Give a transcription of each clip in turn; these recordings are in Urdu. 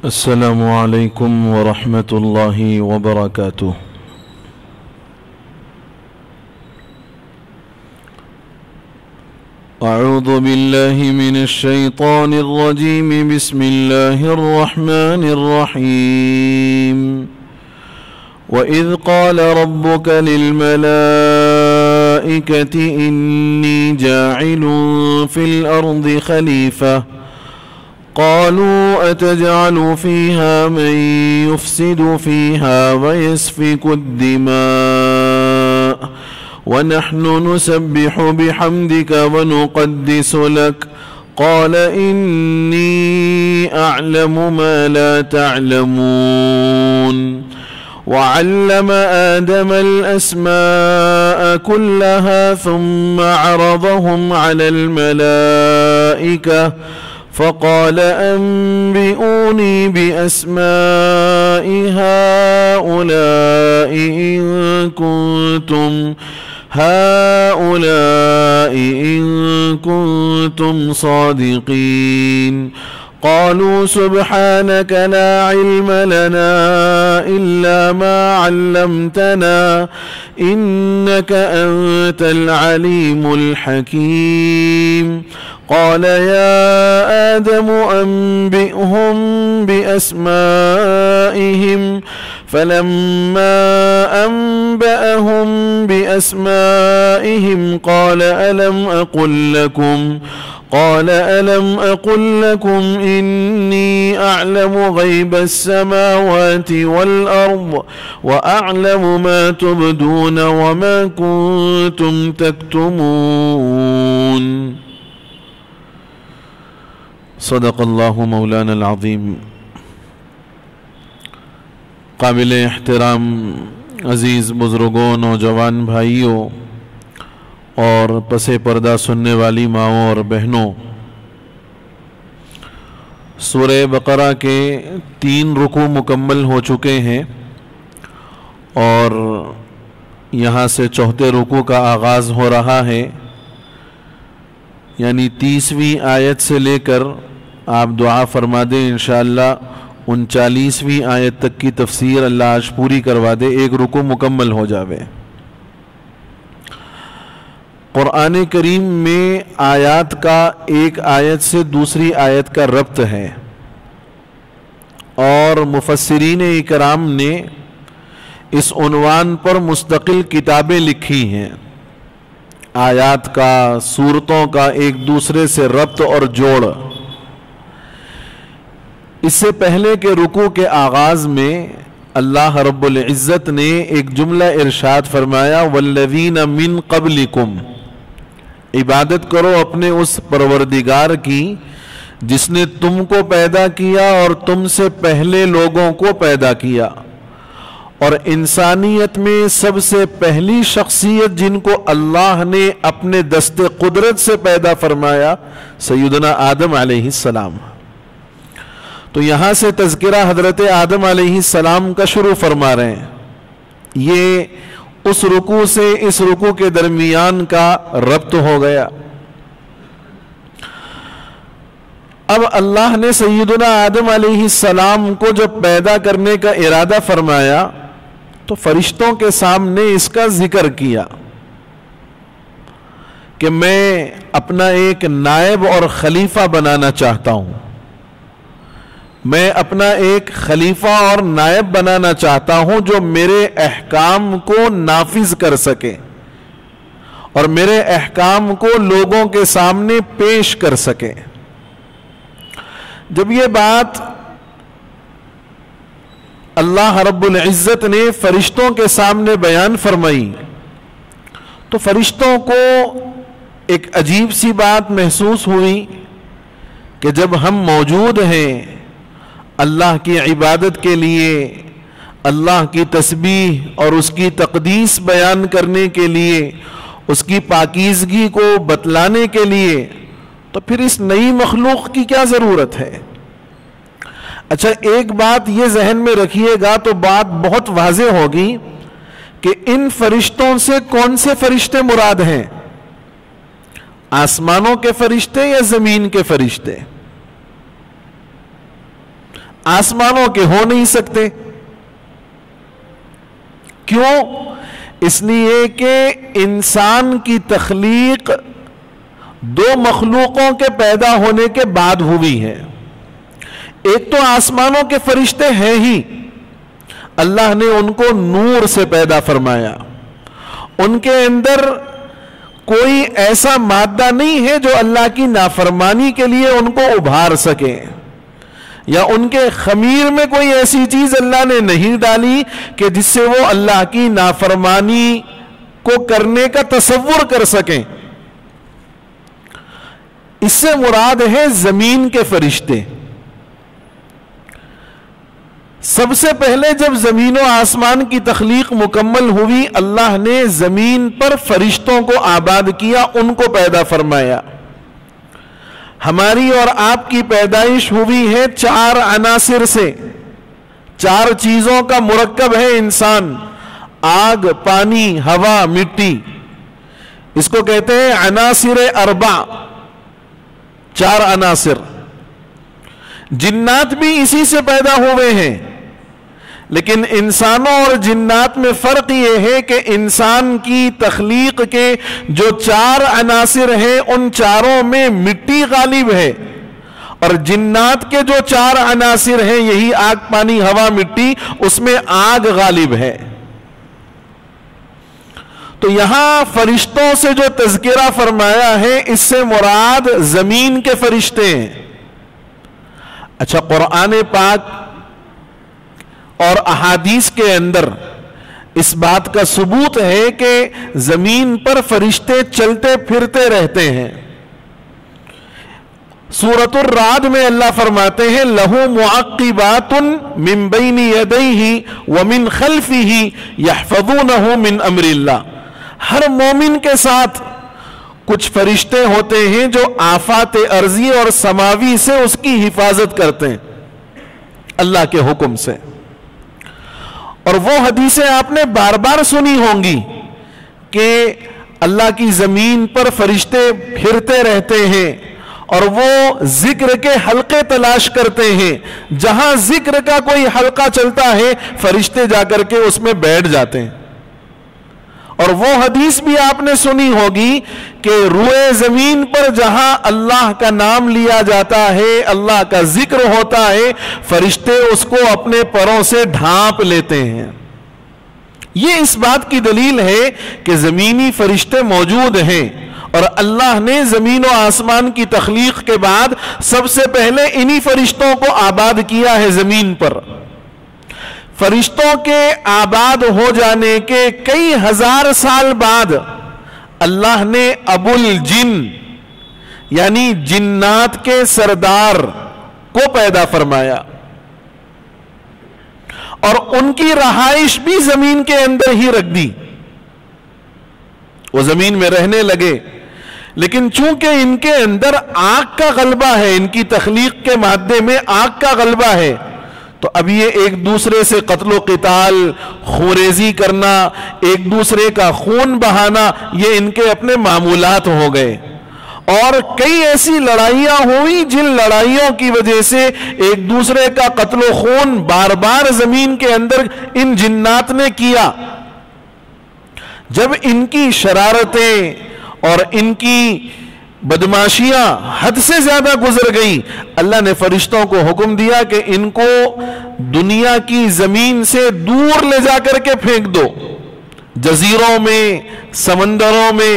السلام علیکم ورحمۃ اللہ وبرکاتہ۔ اعوذ باللہ من الشیطان الرجیم، بسم اللہ الرحمن الرحیم۔ وَإِذْ قَالَ رَبُّكَ لِلْمَلَائِكَةِ إِنِّي جَاعِلٌ فِي الْأَرْضِ خَلِيفَةً قالوا أتجعل فيها من يفسد فيها ويسفك الدماء ونحن نسبح بحمدك ونقدس لك قال إني أعلم ما لا تعلمون وعلم آدم الأسماء كلها ثم عرضهم على الملائكة فقال أنبئوني بأسماء هؤلاء إن كنتم صادقين قالوا سبحانك لا علم لنا إلا ما علمتنا إنك أنت العليم الحكيم قال يا آدم أنبئهم بأسمائهم فلما أنبأهم بأسمائهم قال ألم أقل لكم إني أعلم غيب السماوات والأرض وأعلم ما تبدون وما كنتم تكتمون صدق اللہ مولانا العظیم۔ قابل احترام عزیز بزرگوں، نوجوان بھائیوں اور پس پردہ سننے والی ماؤں اور بہنوں، سورہ بقرہ کے 3 رکوع مکمل ہو چکے ہیں اور یہاں سے 4تھے رکوع کا آغاز ہو رہا ہے، یعنی 30ویں آیت سے لے کر آپ دعا فرما دیں انشاءاللہ 39ویں آیت تک کی تفسیر اللہ آج پوری کروا دے، 1 رکوع مکمل ہو جاوے۔ قرآن کریم میں آیات کا ایک آیت سے دوسری آیت کا ربط ہے، اور مفسرین اکرام نے اس عنوان پر مستقل کتابیں لکھی ہیں، آیات کا، سورتوں کا ایک دوسرے سے ربط اور جوڑ۔ اس سے پہلے کہ رکوع کے آغاز میں اللہ رب العزت نے ایک جملہ ارشاد فرمایا والذین من قبلکم، عبادت کرو اپنے اس پروردگار کی جس نے تم کو پیدا کیا اور تم سے پہلے لوگوں کو پیدا کیا، اور انسانیت میں سب سے پہلی شخصیت جن کو اللہ نے اپنے دست قدرت سے پیدا فرمایا سیدنا آدم علیہ السلام۔ تو یہاں سے تذکرہ حضرت آدم علیہ السلام کا شروع فرما رہے ہیں، یہ اس رکوع سے اس رکوع کے درمیان کا ربط ہو گیا۔ اب اللہ نے سیدنا آدم علیہ السلام کو جب پیدا کرنے کا ارادہ فرمایا تو فرشتوں کے سامنے اس کا ذکر کیا کہ میں اپنا ایک نائب اور خلیفہ بنانا چاہتا ہوں، میں اپنا ایک خلیفہ اور نائب بنانا چاہتا ہوں جو میرے احکام کو نافذ کر سکے اور میرے احکام کو لوگوں کے سامنے پیش کر سکے۔ جب یہ بات اللہ رب العزت نے فرشتوں کے سامنے بیان فرمائی تو فرشتوں کو ایک عجیب سی بات محسوس ہوئی کہ جب ہم موجود ہیں اللہ کی عبادت کے لیے، اللہ کی تسبیح اور اس کی تقدیس بیان کرنے کے لیے، اس کی پاکیزگی کو بتلانے کے لیے، تو پھر اس نئی مخلوق کی کیا ضرورت ہے؟ اچھا، ایک بات یہ ذہن میں رکھیے گا تو بات بہت واضح ہوگی کہ ان فرشتوں سے کون سے فرشتے مراد ہیں؟ آسمانوں کے فرشتے یا زمین کے فرشتے؟ آسمانوں کے ہو نہیں سکتے. کیوں؟ اس لیے کہ انسان کی تخلیق دو مخلوقوں کے پیدا ہونے کے بعد ہوئی ہے. ایک تو آسمانوں کے فرشتے ہیں ہی، اللہ نے ان کو نور سے پیدا فرمایا. ان کے اندر کوئی ایسا مادہ نہیں ہے جو اللہ کی نافرمانی کے لیے ان کو ابھار سکے، یا ان کے خمیر میں کوئی ایسی چیز اللہ نے نہیں ڈالی کہ جس سے وہ اللہ کی نافرمانی کو کرنے کا تصور کر سکیں. اس سے مراد ہے زمین کے فرشتے. سب سے پہلے جب زمین و آسمان کی تخلیق مکمل ہوئی، اللہ نے زمین پر فرشتوں کو آباد کیا، ان کو پیدا فرمایا. ہماری اور آپ کی پیدائش ہوئی ہے 4 عناصر سے. 4 چیزوں کا مرکب ہے انسان: آگ، پانی، ہوا، مٹی. اس کو کہتے ہیں عناصر اربع، 4 عناصر. جنات بھی اسی سے پیدا ہوئے ہیں، لیکن انسانوں اور جنات میں فرق یہ ہے کہ انسان کی تخلیق کے جو 4 عناصر ہیں ان چاروں میں مٹی غالب ہے، اور جنات کے جو 4 عناصر ہیں یہی آگ، پانی، ہوا، مٹی، اس میں آگ غالب ہے. تو یہاں فرشتوں سے جو تذکرہ فرمایا ہے اس سے مراد زمین کے فرشتے ہیں. اچھا، قرآن پاک اور احادیث کے اندر اس بات کا ثبوت ہے کہ زمین پر فرشتے چلتے پھرتے رہتے ہیں. سورۃ الرعد میں اللہ فرماتے ہیں لَهُ مُعَقِّبَاتٌ مِّن بَيْنِ يَدَيْهِ وَمِن خَلْفِهِ يَحْفَظُونَهُ مِنْ أَمْرِ اللَّهِ. ہر مومن کے ساتھ کچھ فرشتے ہوتے ہیں جو آفات ارضی اور سماوی سے اس کی حفاظت کرتے ہیں اللہ کے حکم سے. اور وہ حدیثیں آپ نے بار بار سنی ہوں گی کہ اللہ کی زمین پر فرشتے پھرتے رہتے ہیں اور وہ ذکر کے حلقے تلاش کرتے ہیں. جہاں ذکر کا کوئی حلقہ چلتا ہے فرشتے جا کر کے اس میں بیٹھ جاتے ہیں. اور وہ حدیث بھی آپ نے سنی ہوگی کہ روئے زمین پر جہاں اللہ کا نام لیا جاتا ہے، اللہ کا ذکر ہوتا ہے، فرشتے اس کو اپنے پروں سے ڈھانپ لیتے ہیں. یہ اس بات کی دلیل ہے کہ زمینی فرشتے موجود ہیں، اور اللہ نے زمین و آسمان کی تخلیق کے بعد سب سے پہلے انہی فرشتوں کو آباد کیا ہے زمین پر. فرشتوں کے آباد ہو جانے کے کئی ہزار سال بعد اللہ نے ابو الجن یعنی جنات کے سردار کو پیدا فرمایا، اور ان کی رہائش بھی زمین کے اندر ہی رکھ دی. وہ زمین میں رہنے لگے، لیکن چونکہ ان کے اندر آگ کا غلبہ ہے، ان کی تخلیق کے مادے میں آگ کا غلبہ ہے، تو اب یہ ایک دوسرے سے قتل و قتال، خوریزی کرنا، ایک دوسرے کا خون بہانا، یہ ان کے اپنے معمولات ہو گئے. اور کئی ایسی لڑائیاں ہوئی جن لڑائیوں کی وجہ سے ایک دوسرے کا قتل و خون بار بار زمین کے اندر ان جنات نے کیا. جب ان کی شرارتیں اور ان کی بدماشیاں حد سے زیادہ گزر گئی، اللہ نے فرشتوں کو حکم دیا کہ ان کو دنیا کی زمین سے دور لے جا کر کے پھینک دو. جزیروں میں، سمندروں میں،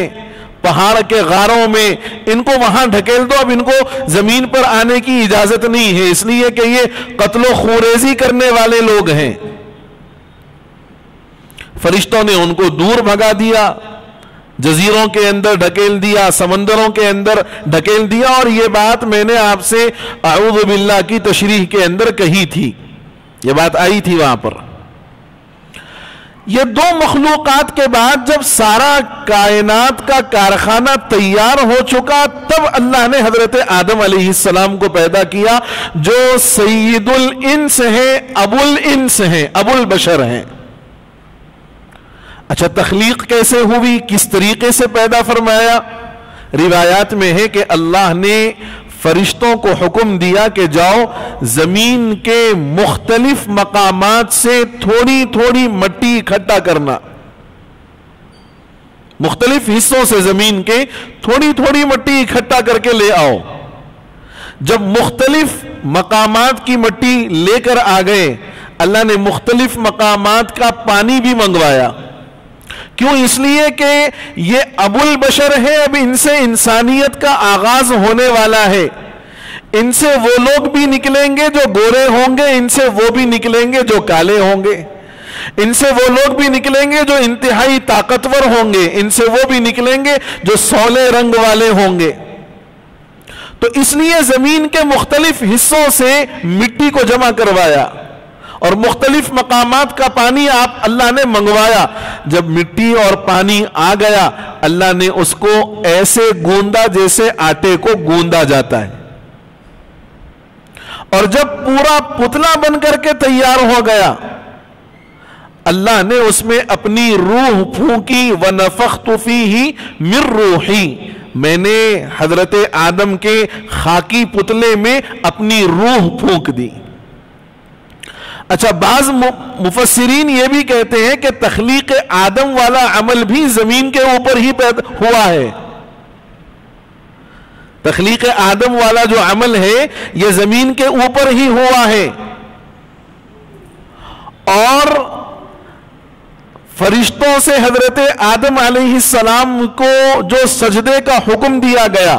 پہاڑ کے غاروں میں ان کو وہاں ڈھکیل دو. اب ان کو زمین پر آنے کی اجازت نہیں ہے، اس لیے کہ یہ قتل و خوریزی کرنے والے لوگ ہیں. فرشتوں نے ان کو دور بھگا دیا، جزیروں کے اندر ڈھکیل دیا، سمندروں کے اندر ڈھکیل دیا. اور یہ بات میں نے آپ سے اعوذ باللہ کی تشریح کے اندر کہی تھی، یہ بات آئی تھی وہاں پر. یہ 2 مخلوقات کے بعد جب سارا کائنات کا کارخانہ تیار ہو چکا، تب اللہ نے حضرت آدم علیہ السلام کو پیدا کیا، جو سید الانس ہیں، ابو الانس ہیں، ابو البشر ہیں. اچھا، تخلیق کیسے ہوئی، کس طریقے سے پیدا فرمایا؟ روایات میں ہے کہ اللہ نے فرشتوں کو حکم دیا کہ جاؤ زمین کے مختلف مقامات سے تھوڑی تھوڑی مٹی اکٹھا کرنا، مختلف حصوں سے زمین کے تھوڑی تھوڑی مٹی اکٹھا کر کے لے آؤ۔ جب مختلف مقامات کی مٹی لے کر آ گئے، اللہ نے مختلف مقامات کا پانی بھی منگوایا۔ کیوں؟ اس لیے کہ یہ ابو البشر ہے، اب ان سے انسانیت کا آغاز ہونے والا ہے۔ ان سے وہ لوگ بھی نکلیں گے جو گورے ہوں گے، ان سے وہ بھی نکلیں گے جو کالے ہوں گے، ان سے وہ لوگ بھی نکلیں گے جو انتہائی طاقتور ہوں گے، ان سے وہ بھی نکلیں گے جو سولے رنگ والے ہوں گے۔ تو اس لیے زمین کے مختلف حصوں سے مٹی کو جمع کروایا اور مختلف مقامات کا پانی اللہ نے منگوایا۔ جب مٹی اور پانی آ گیا، اللہ نے اس کو ایسے گوندا جیسے آٹے کو گوندا جاتا ہے، اور جب پورا پتلا بن کر کے تیار ہو گیا، اللہ نے اس میں اپنی روح پھونکی، وَنَفَخْتُ فِيهِ مِن رُوحِي، میں نے حضرت آدم کے خاکی پتلے میں اپنی روح پھونک دی۔ اچھا، بعض مفسرین یہ بھی کہتے ہیں کہ تخلیق آدم والا عمل بھی زمین کے اوپر ہی پیدا ہوا ہے۔ تخلیق آدم والا جو عمل ہے یہ زمین کے اوپر ہی ہوا ہے، اور فرشتوں سے حضرت آدم علیہ السلام کو جو سجدے کا حکم دیا گیا،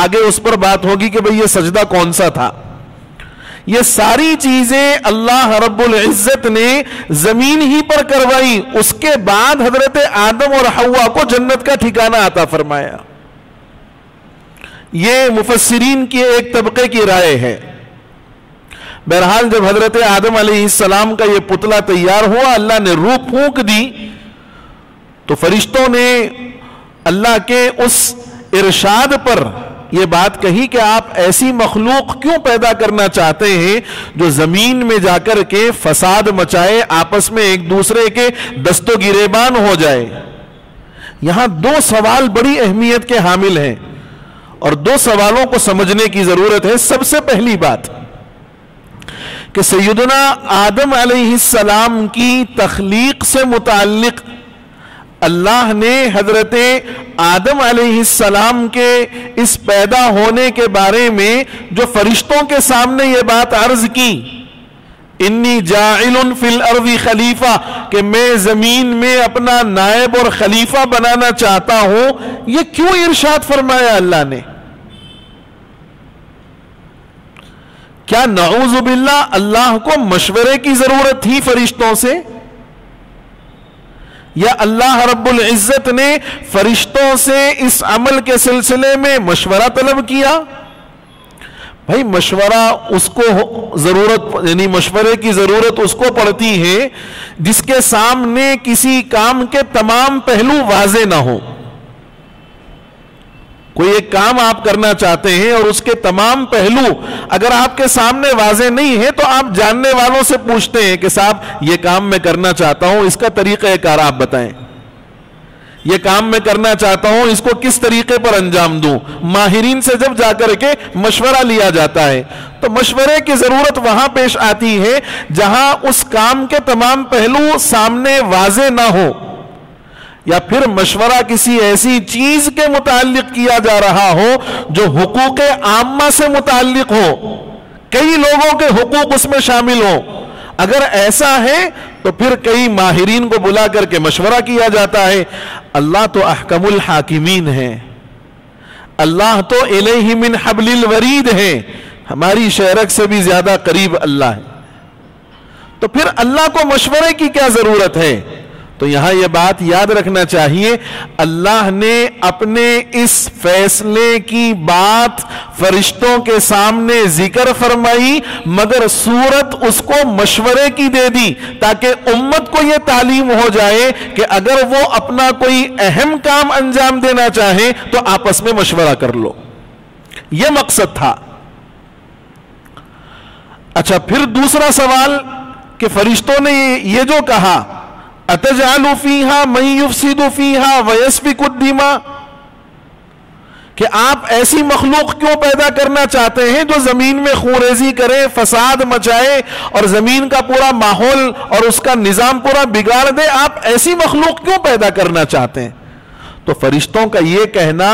آگے اس پر بات ہوگی کہ بھئی یہ سجدہ کون سا تھا۔ یہ ساری چیزیں اللہ رب العزت نے زمین ہی پر کروائی، اس کے بعد حضرت آدم اور حوا کو جنت کا ٹھکانہ عطا فرمایا۔ یہ مفسرین کی ایک طبقے کی رائے ہے۔ بہرحال جب حضرت آدم علیہ السلام کا یہ پتلا تیار ہوا، اللہ نے روح پھونک دی، تو فرشتوں نے اللہ کے اس ارشاد پر یہ بات کہی کہ آپ ایسی مخلوق کیوں پیدا کرنا چاہتے ہیں جو زمین میں جا کر کے فساد مچائے، آپس میں ایک دوسرے کے دست و گریبان ہو جائے۔ یہاں دو سوال بڑی اہمیت کے حامل ہیں، اور دو سوالوں کو سمجھنے کی ضرورت ہے۔ سب سے پہلی بات کہ سیدنا آدم علیہ السلام کی تخلیق سے متعلق اللہ نے حضرت آدم علیہ السلام کے اس پیدا ہونے کے بارے میں جو فرشتوں کے سامنے یہ بات عرض کی، انی جاعل فی الارض خلیفہ، کہ میں زمین میں اپنا نائب اور خلیفہ بنانا چاہتا ہوں، یہ کیوں ارشاد فرمایا اللہ نے؟ کیا نعوذ باللہ اللہ کو مشورے کی ضرورت تھی فرشتوں سے؟ یا اللہ رب العزت نے فرشتوں سے اس عمل کے سلسلے میں مشورہ طلب کیا؟ بھائی مشورہ اس کو ضرورت، یعنی مشورے کی ضرورت اس کو پڑتی ہے جس کے سامنے کسی کام کے تمام پہلو واضح نہ ہو۔ کوئی ایک کام آپ کرنا چاہتے ہیں اور اس کے تمام پہلو اگر آپ کے سامنے واضح نہیں ہے تو آپ جاننے والوں سے پوچھتے ہیں کہ صاحب یہ کام میں کرنا چاہتا ہوں، اس کا طریقہ کار آپ بتائیں، یہ کام میں کرنا چاہتا ہوں، اس کو کس طریقے پر انجام دوں۔ ماہرین سے جب جا کر کے مشورہ لیا جاتا ہے تو مشورے کی ضرورت وہاں پیش آتی ہے جہاں اس کام کے تمام پہلو سامنے واضح نہ ہو، یا پھر مشورہ کسی ایسی چیز کے متعلق کیا جا رہا ہو جو حقوق عامہ سے متعلق ہو، کئی لوگوں کے حقوق اس میں شامل ہو۔ اگر ایسا ہے تو پھر کئی ماہرین کو بلا کر کے مشورہ کیا جاتا ہے۔ اللہ تو احکم الحاکمین ہے، اللہ تو الیہ من حبل الورید ہے، ہماری شہرک سے بھی زیادہ قریب اللہ ہے، تو پھر اللہ کو مشورے کی کیا ضرورت ہے؟ تو یہاں یہ بات یاد رکھنا چاہیے، اللہ نے اپنے اس فیصلے کی بات فرشتوں کے سامنے ذکر فرمائی، مگر صورت اس کو مشورے کی دے دی تاکہ امت کو یہ تعلیم ہو جائے کہ اگر وہ اپنا کوئی اہم کام انجام دینا چاہیں تو آپس میں مشورہ کر لو، یہ مقصد تھا۔ اچھا، پھر دوسرا سوال کہ فرشتوں نے یہ جو کہا أَتَجْعَلُ فِيهَا مَن يُفْسِدُ فِيهَا وَيَسْفِكُ الدِّمَاءَ، کہ آپ ایسی مخلوق کیوں پیدا کرنا چاہتے ہیں جو زمین میں خونریزی کرے، فساد مچائے اور زمین کا پورا ماحول اور اس کا نظام پورا بگاڑ دے؟ آپ ایسی مخلوق کیوں پیدا کرنا چاہتے ہیں؟ تو فرشتوں کا یہ کہنا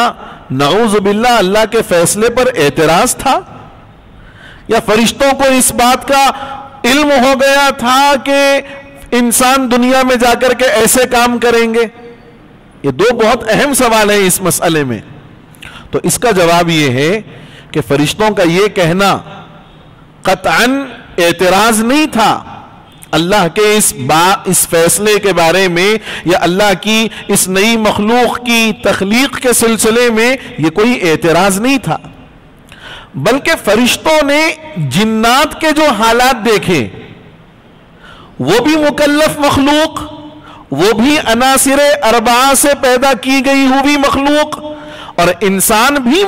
نعوذ باللہ اللہ کے فیصلے پر اعتراض تھا، یا فرشتوں کو اس بات کا علم ہو گیا تھا کہ انسان دنیا میں جا کر کے ایسے کام کریں گے؟ یہ دو بہت اہم سوال ہیں اس مسئلے میں۔ تو اس کا جواب یہ ہے کہ فرشتوں کا یہ کہنا قطعاً اعتراض نہیں تھا اللہ کے اس فیصلے کے بارے میں، یا اللہ کی اس نئی مخلوق کی تخلیق کے سلسلے میں یہ کوئی اعتراض نہیں تھا، بلکہ فرشتوں نے جنات کے جو حالات دیکھے، وہ بھی مکلف مخلوق، وہ بھی عناصر اربعہ سے پیدا کی گئی ہوئی مخلوق، اور انسان بھی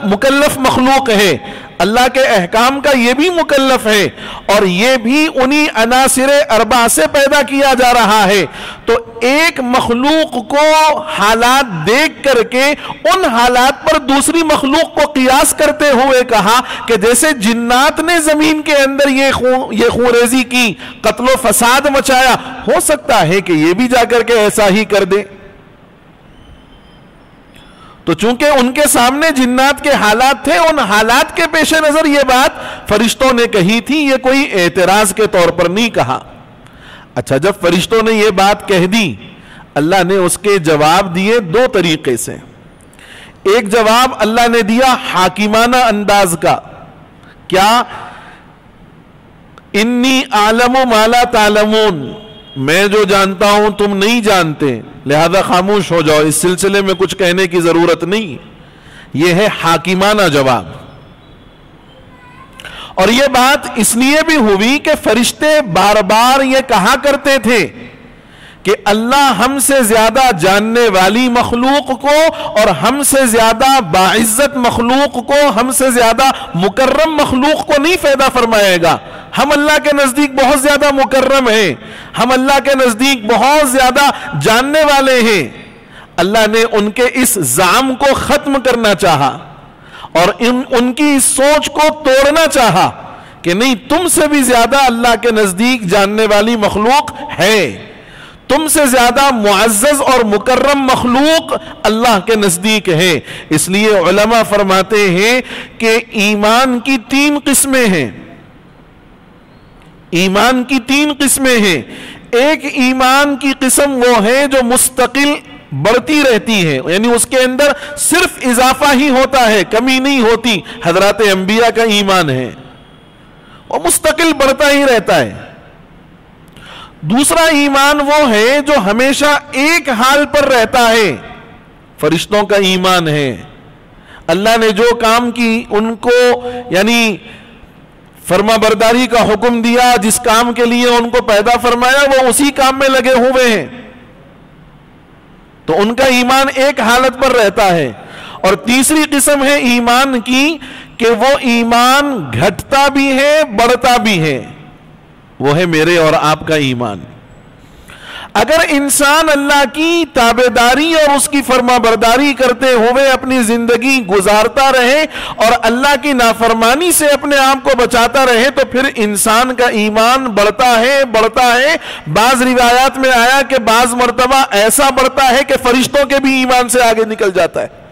مکلف مخلوق ہے، اللہ کے احکام کا یہ بھی مکلف ہے، اور یہ بھی انہی عناصر اربعہ سے پیدا کیا جا رہا ہے۔ تو ایک مخلوق کو حالات دیکھ کر کے ان حالات پر دوسری مخلوق کو قیاس کرتے ہوئے کہا کہ جیسے جنات نے زمین کے اندر یہ خونریزی کی، قتل و فساد مچایا، ہو سکتا ہے کہ یہ بھی جا کر کے ایسا ہی کر دے۔ تو چونکہ ان کے سامنے جنات کے حالات تھے، ان حالات کے پیش نظر یہ بات فرشتوں نے کہی تھی، یہ کوئی اعتراض کے طور پر نہیں کہا۔ اچھا، جب فرشتوں نے یہ بات کہہ دی، اللہ نے اس کے جواب دیے دو طریقے سے۔ ایک جواب اللہ نے دیا حاکمانہ انداز کا، کیا؟ انی اعلم ما لا تعلمون، میں جو جانتا ہوں تم نہیں جانتے، لہذا خاموش ہو جاؤ، اس سلسلے میں کچھ کہنے کی ضرورت نہیں۔ یہ ہے حاکمانہ جواب۔ اور یہ بات اس لیے بھی ہوئی کہ فرشتے بار بار یہ کہا کرتے تھے کہ اللہ ہم سے زیادہ جاننے والی مخلوق کو اور ہم سے زیادہ باعزت مخلوق کو، ہم سے زیادہ مکرم مخلوق کو نہیں پیدا فرمائے گا۔ ہم اللہ کے نزدیک بہت زیادہ مکرم ہیں، ہم اللہ کے نزدیک بہت زیادہ جاننے والے ہیں۔ اللہ نے ان کے اس زعم کو ختم کرنا چاہا اور ان کی اس سوچ کو توڑنا چاہا کہ نہیں، تم سے بھی زیادہ اللہ کے نزدیک جاننے والی مخلوق ہے، تم سے زیادہ معزز اور مکرم مخلوق اللہ کے نزدیک ہے۔ اس لیے علماء فرماتے ہیں کہ ایمان کی تین قسمیں ہیں، ایمان کی تین قسمیں ہیں۔ ایک ایمان کی قسم وہ ہے جو مستقل بڑھتی رہتی ہے، یعنی اس کے اندر صرف اضافہ ہی ہوتا ہے، کمی نہیں ہوتی۔ حضرات انبیاء کا ایمان ہے، وہ مستقل بڑھتا ہی رہتا ہے۔ دوسرا ایمان وہ ہے جو ہمیشہ ایک حال پر رہتا ہے، فرشتوں کا ایمان ہے۔ اللہ نے جو کام کی ان کو یعنی فرما برداری کا حکم دیا، جس کام کے لیے ان کو پیدا فرمایا، وہ اسی کام میں لگے ہوئے ہیں، تو ان کا ایمان ایک حالت پر رہتا ہے۔ اور تیسری قسم ہے ایمان کی کہ وہ ایمان گھٹتا بھی ہے، بڑھتا بھی ہے، وہ ہے میرے اور آپ کا ایمان۔ اگر انسان اللہ کی تابعداری اور اس کی فرما برداری کرتے ہوئے اپنی زندگی گزارتا رہے اور اللہ کی نافرمانی سے اپنے آپ کو بچاتا رہے، تو پھر انسان کا ایمان بڑھتا ہے، بڑھتا ہے۔ بعض روایات میں آیا کہ بعض مرتبہ ایسا بڑھتا ہے کہ فرشتوں کے بھی ایمان سے آگے نکل جاتا ہے۔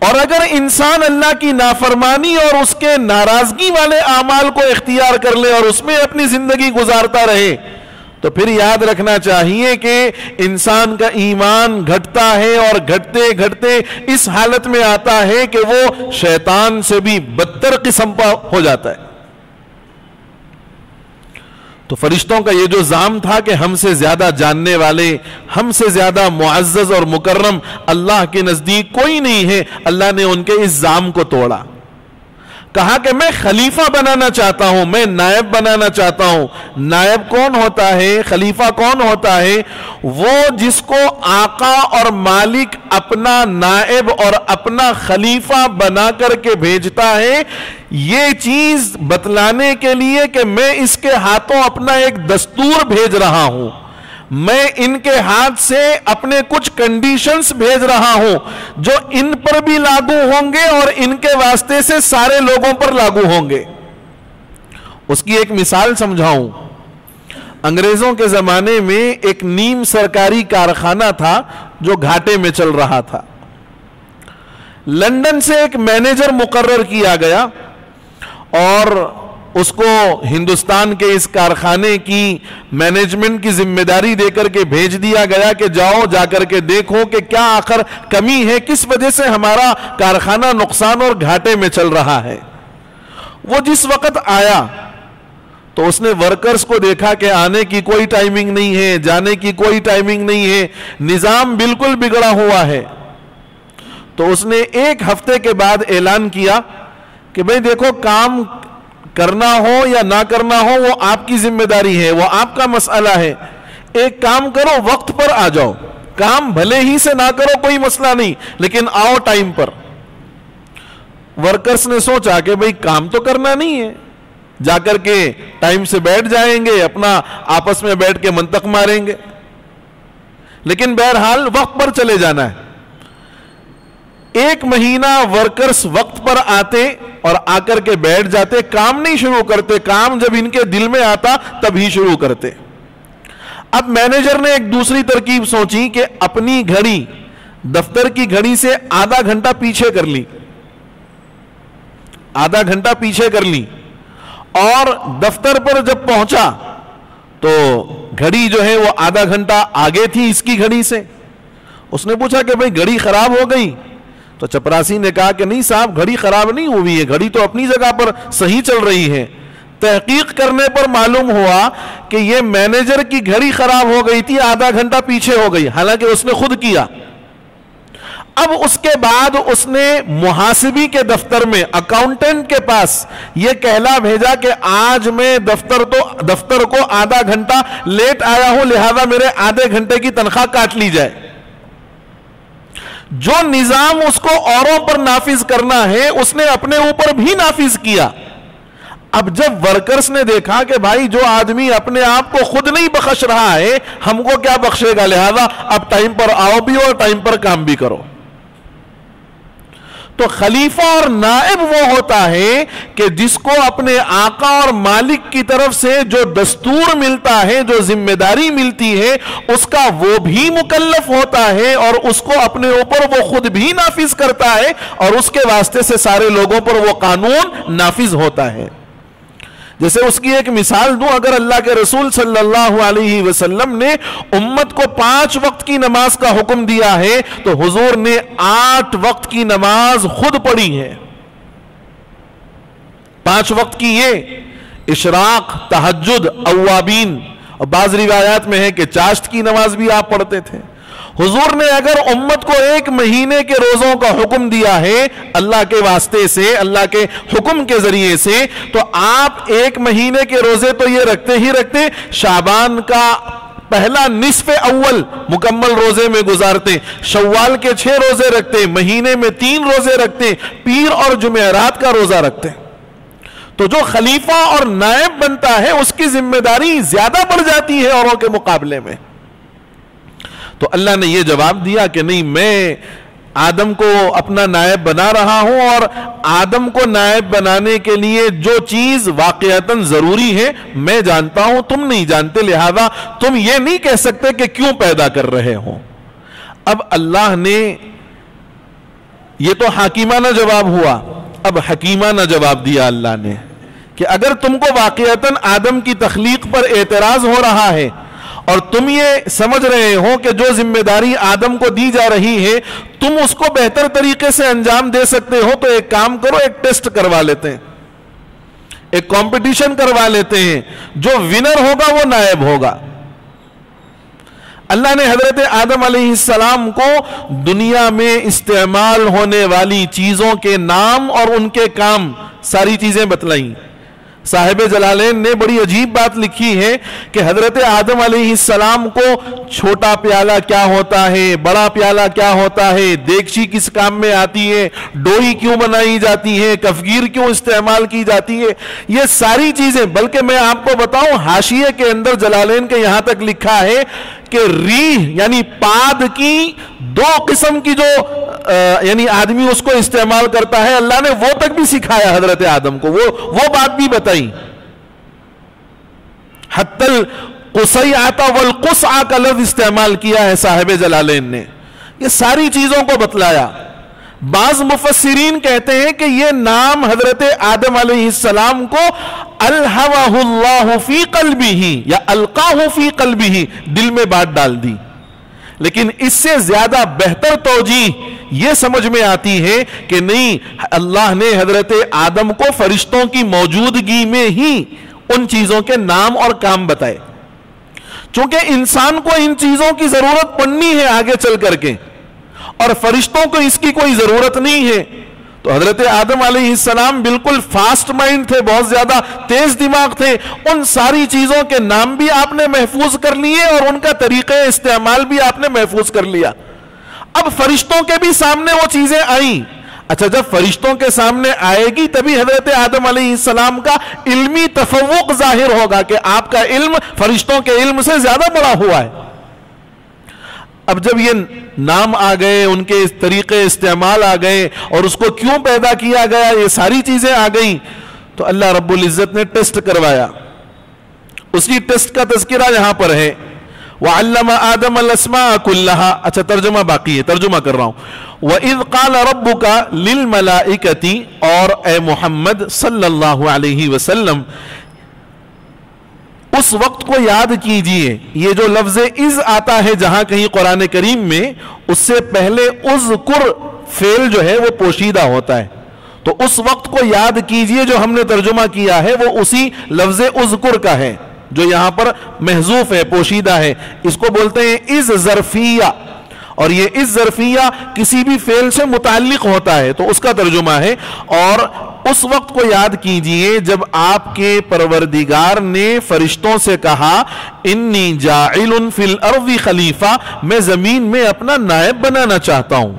اور اگر انسان اللہ کی نافرمانی اور اس کے ناراضگی والے اعمال کو اختیار کر لے اور اس میں اپنی زندگی گزارتا رہے، تو پھر یاد رکھنا چاہیے کہ انسان کا ایمان گھٹتا ہے، اور گھٹتے گھٹتے اس حالت میں آتا ہے کہ وہ شیطان سے بھی بدتر قسم کا ہو جاتا ہے۔ تو فرشتوں کا یہ جو زعم تھا کہ ہم سے زیادہ جاننے والے، ہم سے زیادہ معزز اور مکرم اللہ کے نزدیک کوئی نہیں ہے، اللہ نے ان کے اس زعم کو توڑا۔ کہا کہ میں خلیفہ بنانا چاہتا ہوں، میں نائب بنانا چاہتا ہوں۔ نائب کون ہوتا ہے؟ خلیفہ کون ہوتا ہے؟ وہ جس کو آقا اور مالک اپنا نائب اور اپنا خلیفہ بنا کر کے بھیجتا ہے، یہ چیز بتلانے کے لیے کہ میں اس کے ہاتھوں اپنا ایک دستور بھیج رہا ہوں، میں ان کے ہاتھ سے اپنے کچھ کنڈیشنز بھیج رہا ہوں جو ان پر بھی لاگو ہوں گے اور ان کے واسطے سے سارے لوگوں پر لاگو ہوں گے. اس کی ایک مثال سمجھاؤں. انگریزوں کے زمانے میں ایک نیم سرکاری کارخانہ تھا جو گھاٹے میں چل رہا تھا. لندن سے ایک مینیجر مقرر کیا گیا اور اس کو ہندوستان کے اس کارخانے کی مینجمنٹ کی ذمہ داری دے کر کے بھیج دیا گیا کہ جاؤ جا کر کے دیکھو کہ کیا آخر کمی ہے, کس وجہ سے ہمارا کارخانہ نقصان اور گھاٹے میں چل رہا ہے. وہ جس وقت آیا تو اس نے ورکرز کو دیکھا کہ آنے کی کوئی ٹائمنگ نہیں ہے, جانے کی کوئی ٹائمنگ نہیں ہے, نظام بالکل بگڑا ہوا ہے. تو اس نے ایک ہفتے کے بعد اعلان کیا کہ بھئی دیکھو, کام کرنا ہو یا نہ کرنا ہو وہ آپ کی ذمہ داری ہے, وہ آپ کا مسئلہ ہے. ایک کام کرو, وقت پر آ جاؤ, کام بھلے ہی سے نہ کرو کوئی مسئلہ نہیں, لیکن آؤ ٹائم پر. ورکرز نے سوچا کہ بھئی کام تو کرنا نہیں ہے, جا کر کے ٹائم سے بیٹھ جائیں گے, اپنا آپس میں بیٹھ کے منطق ماریں گے, لیکن بہرحال وقت پر چلے جانا ہے. ایک مہینہ ورکرز وقت پر آتے اور آ کر کے بیٹھ جاتے, کام نہیں شروع کرتے, کام جب ان کے دل میں آتا تب ہی شروع کرتے. اب مینیجر نے ایک دوسری ترکیب سوچی کہ اپنی گھڑی دفتر کی گھڑی سے آدھا گھنٹہ پیچھے کر لی, آدھا گھنٹہ پیچھے کر لی, اور دفتر پر جب پہنچا تو گھڑی جو ہے وہ آدھا گھنٹہ آگے تھی اس کی گھڑی سے. اس نے پوچھا کہ بھئی گھڑی خراب ہو گئی؟ تو چپراسی نے کہا کہ نہیں صاحب, گھڑی خراب نہیں ہوئی ہے, گھڑی تو اپنی جگہ پر صحیح چل رہی ہے. تحقیق کرنے پر معلوم ہوا کہ یہ مینیجر کی گھڑی خراب ہو گئی تھی, آدھا گھنٹہ پیچھے ہو گئی, حالانکہ اس نے خود کیا. اب اس کے بعد اس نے محاسبی کے دفتر میں اکاؤنٹنٹ کے پاس یہ کہلا بھیجا کہ آج میں دفتر کو آدھا گھنٹہ لیٹ آیا ہوں, لہذا میرے آدھے گھنٹے کی تنخواہ کاٹ لی جائے. جو نظام اس کو اوروں پر نافذ کرنا ہے اس نے اپنے اوپر بھی نافذ کیا. اب جب ورکرز نے دیکھا کہ بھائی جو آدمی اپنے آپ کو خود نہیں بخش رہا ہے ہم کو کیا بخشے گا, لہذا اب ٹائم پر آؤ بھی اور ٹائم پر کام بھی کرو. تو خلیفہ اور نائب وہ ہوتا ہے کہ جس کو اپنے آقا اور مالک کی طرف سے جو دستور ملتا ہے, جو ذمہ داری ملتی ہے, اس کا وہ بھی مکلف ہوتا ہے اور اس کو اپنے اوپر وہ خود بھی نافذ کرتا ہے, اور اس کے واسطے سے سارے لوگوں پر وہ قانون نافذ ہوتا ہے. جیسے اس کی ایک مثال دوں, اگر اللہ کے رسول صلی اللہ علیہ وسلم نے امت کو 5 وقت کی نماز کا حکم دیا ہے تو حضور نے 8 وقت کی نماز خود پڑھی ہے. 5 وقت کی یہ اشراق, تہجد, اوابین, اور بعض روایات میں ہے کہ چاشت کی نماز بھی آپ پڑھتے تھے. حضور نے اگر امت کو 1 مہینے کے روزوں کا حکم دیا ہے اللہ کے واسطے سے, اللہ کے حکم کے ذریعے سے, تو آپ 1 مہینے کے روزے تو یہ رکھتے ہی رکھتے, شعبان کا پہلا نصف اول مکمل روزے میں گزارتے, شوال کے 6 روزے رکھتے, مہینے میں 3 روزے رکھتے, پیر اور جمعرات کا روزہ رکھتے. تو جو خلیفہ اور نائب بنتا ہے اس کی ذمہ داری زیادہ بڑھ جاتی ہے اوروں کے مقابلے میں. تو اللہ نے یہ جواب دیا کہ نہیں, میں آدم کو اپنا نائب بنا رہا ہوں, اور آدم کو نائب بنانے کے لیے جو چیز واقعتاً ضروری ہے میں جانتا ہوں, تم نہیں جانتے, لہذا تم یہ نہیں کہہ سکتے کہ کیوں پیدا کر رہے ہو. اب اللہ نے, یہ تو حاکمانہ جواب ہوا, اب حکیمانہ جواب دیا اللہ نے کہ اگر تم کو واقعتاً آدم کی تخلیق پر اعتراض ہو رہا ہے اور تم یہ سمجھ رہے ہو کہ جو ذمہ داری آدم کو دی جا رہی ہے تم اس کو بہتر طریقے سے انجام دے سکتے ہو, تو ایک کام کرو, ایک ٹیسٹ کروا لیتے ہیں, ایک کمپٹیشن کروا لیتے ہیں, جو ونر ہوگا وہ نائب ہوگا. اللہ نے حضرت آدم علیہ السلام کو دنیا میں استعمال ہونے والی چیزوں کے نام اور ان کے کام ساری چیزیں بتلائیں. صاحب جلالین نے بڑی عجیب بات لکھی ہے کہ حضرت آدم علیہ السلام کو چھوٹا پیالہ کیا ہوتا ہے, بڑا پیالہ کیا ہوتا ہے, دیگچی کس کام میں آتی ہے, ڈوئی کیوں بنائی جاتی ہے, کفگیر کیوں استعمال کی جاتی ہے, یہ ساری چیزیں. بلکہ میں آپ کو بتاؤں, حاشیے کے اندر جلالین کے یہاں تک لکھا ہے کہ ریح یعنی پاد کی دو قسم کی جو یعنی آدمی اس کو استعمال کرتا ہے، اللہ نے وہ تک بھی سکھایا حضرت آدم کو، وہ بات بھی بتائی. حتی القصیعۃ والقصعۃ کا لفظ استعمال کیا ہے صاحب جلالین نے. یہ ساری چیزوں کو بتلایا. بعض مفسرین کہتے ہیں کہ یہ نام حضرت آدم علیہ السلام کو الہوہ اللہ فی قلبہ یا القاہ فی قلبہ، دل میں بات ڈال دی. لیکن اس سے زیادہ بہتر توجیہ یہ سمجھ میں آتی ہے کہ نہیں، اللہ نے حضرت آدم کو فرشتوں کی موجودگی میں ہی ان چیزوں کے نام اور کام بتائے، چونکہ انسان کو ان چیزوں کی ضرورت پڑنی ہے آگے چل کر کے، اور فرشتوں کو اس کی کوئی ضرورت نہیں ہے. تو حضرت آدم علیہ السلام بالکل فاسٹ مائنڈ تھے، بہت زیادہ تیز دماغ تھے. ان ساری چیزوں کے نام بھی آپ نے محفوظ کر لیے اور ان کا طریقہ استعمال بھی آپ نے محفوظ کر لیا. اب فرشتوں کے بھی سامنے وہ چیزیں آئیں. اچھا، جب فرشتوں کے سامنے آئے گی تبھی حضرت آدم علیہ السلام کا علمی تفوق ظاہر ہوگا کہ آپ کا علم فرشتوں کے علم سے زیادہ بڑا ہوا ہے. اب جب یہ نام آ گئے، ان کے طریقے استعمال آ گئے، اور اس کو کیوں پیدا کیا گیا، یہ ساری چیزیں آ گئیں، تو اللہ رب العزت نے ٹیسٹ کروایا. اسی ٹیسٹ کا تذکرہ یہاں پر ہے. وَعَلَّمَ آدَمَ الْأَسْمَاءَ كُلَّهَا. اچھا ترجمہ باقی ہے، ترجمہ کر رہا ہوں. وَإِذْ قَالَ رَبُّكَ لِلْمَلَائِكَةِ، اور اے محمد صلی اللہ علیہ وسلم اس وقت کو یاد کیجئے. یہ جو لفظ از آتا ہے جہاں کہیں قرآن کریم میں، اس سے پہلے اذکر فعل جو ہے وہ پوشیدہ ہوتا ہے. تو اس وقت کو یاد کیجئے جو ہم نے ترجمہ کیا ہے وہ اسی لفظ اذکر کا ہے جو یہاں پر محذوف ہے، پوشیدہ ہے. اس کو بولتے ہیں از ظرفیہ، اور یہ از ظرفیہ کسی بھی فعل سے متعلق ہوتا ہے، تو اس کا ترجمہ ہے. اور اس وقت کو یاد کیجئے جب آپ کے پروردگار نے فرشتوں سے کہا انی جاعل فی الارض خلیفہ، میں زمین میں اپنا نائب بنانا چاہتا ہوں،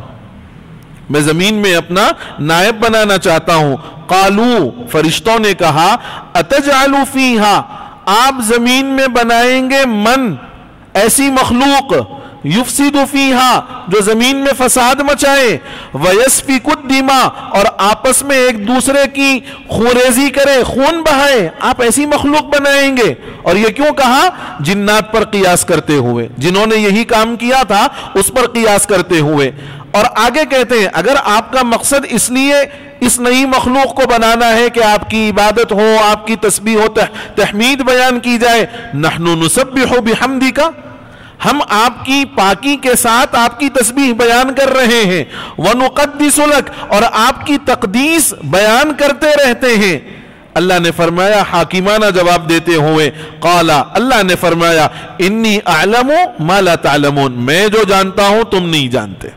میں زمین میں اپنا نائب بنانا چاہتا ہوں. قالو، فرشتوں نے کہا اتجعل فیہا، آپ زمین میں بنائیں گے من، ایسی مخلوق یفسد فیہا، جو زمین میں فساد مچائے، ویسفک الدماء، اور آپس میں ایک دوسرے کی خوریزی کرے، خون بہائے، آپ ایسی مخلوق بنائیں گے. اور یہ کیوں کہا؟ جنات پر قیاس کرتے ہوئے، جنہوں نے یہی کام کیا تھا اس پر قیاس کرتے ہوئے. اور آگے کہتے ہیں اگر آپ کا مقصد اس لیے اس نئی مخلوق کو بنانا ہے کہ آپ کی عبادت ہو، آپ کی تسبیح و تحمید بیان کی جائے، نحن نسبح بحمدک، ہم آپ کی پاکی کے ساتھ آپ کی تسبیح بیان کر رہے ہیں، وَنُقَدِّسُ لَكَ، اور آپ کی تقدیس بیان کرتے رہتے ہیں. اللہ نے فرمایا حاکمانہ جواب دیتے ہوئے، قالا، اللہ نے فرمایا انی اعلم ما لا تعلمون، میں جو جانتا ہوں تم نہیں جانتے.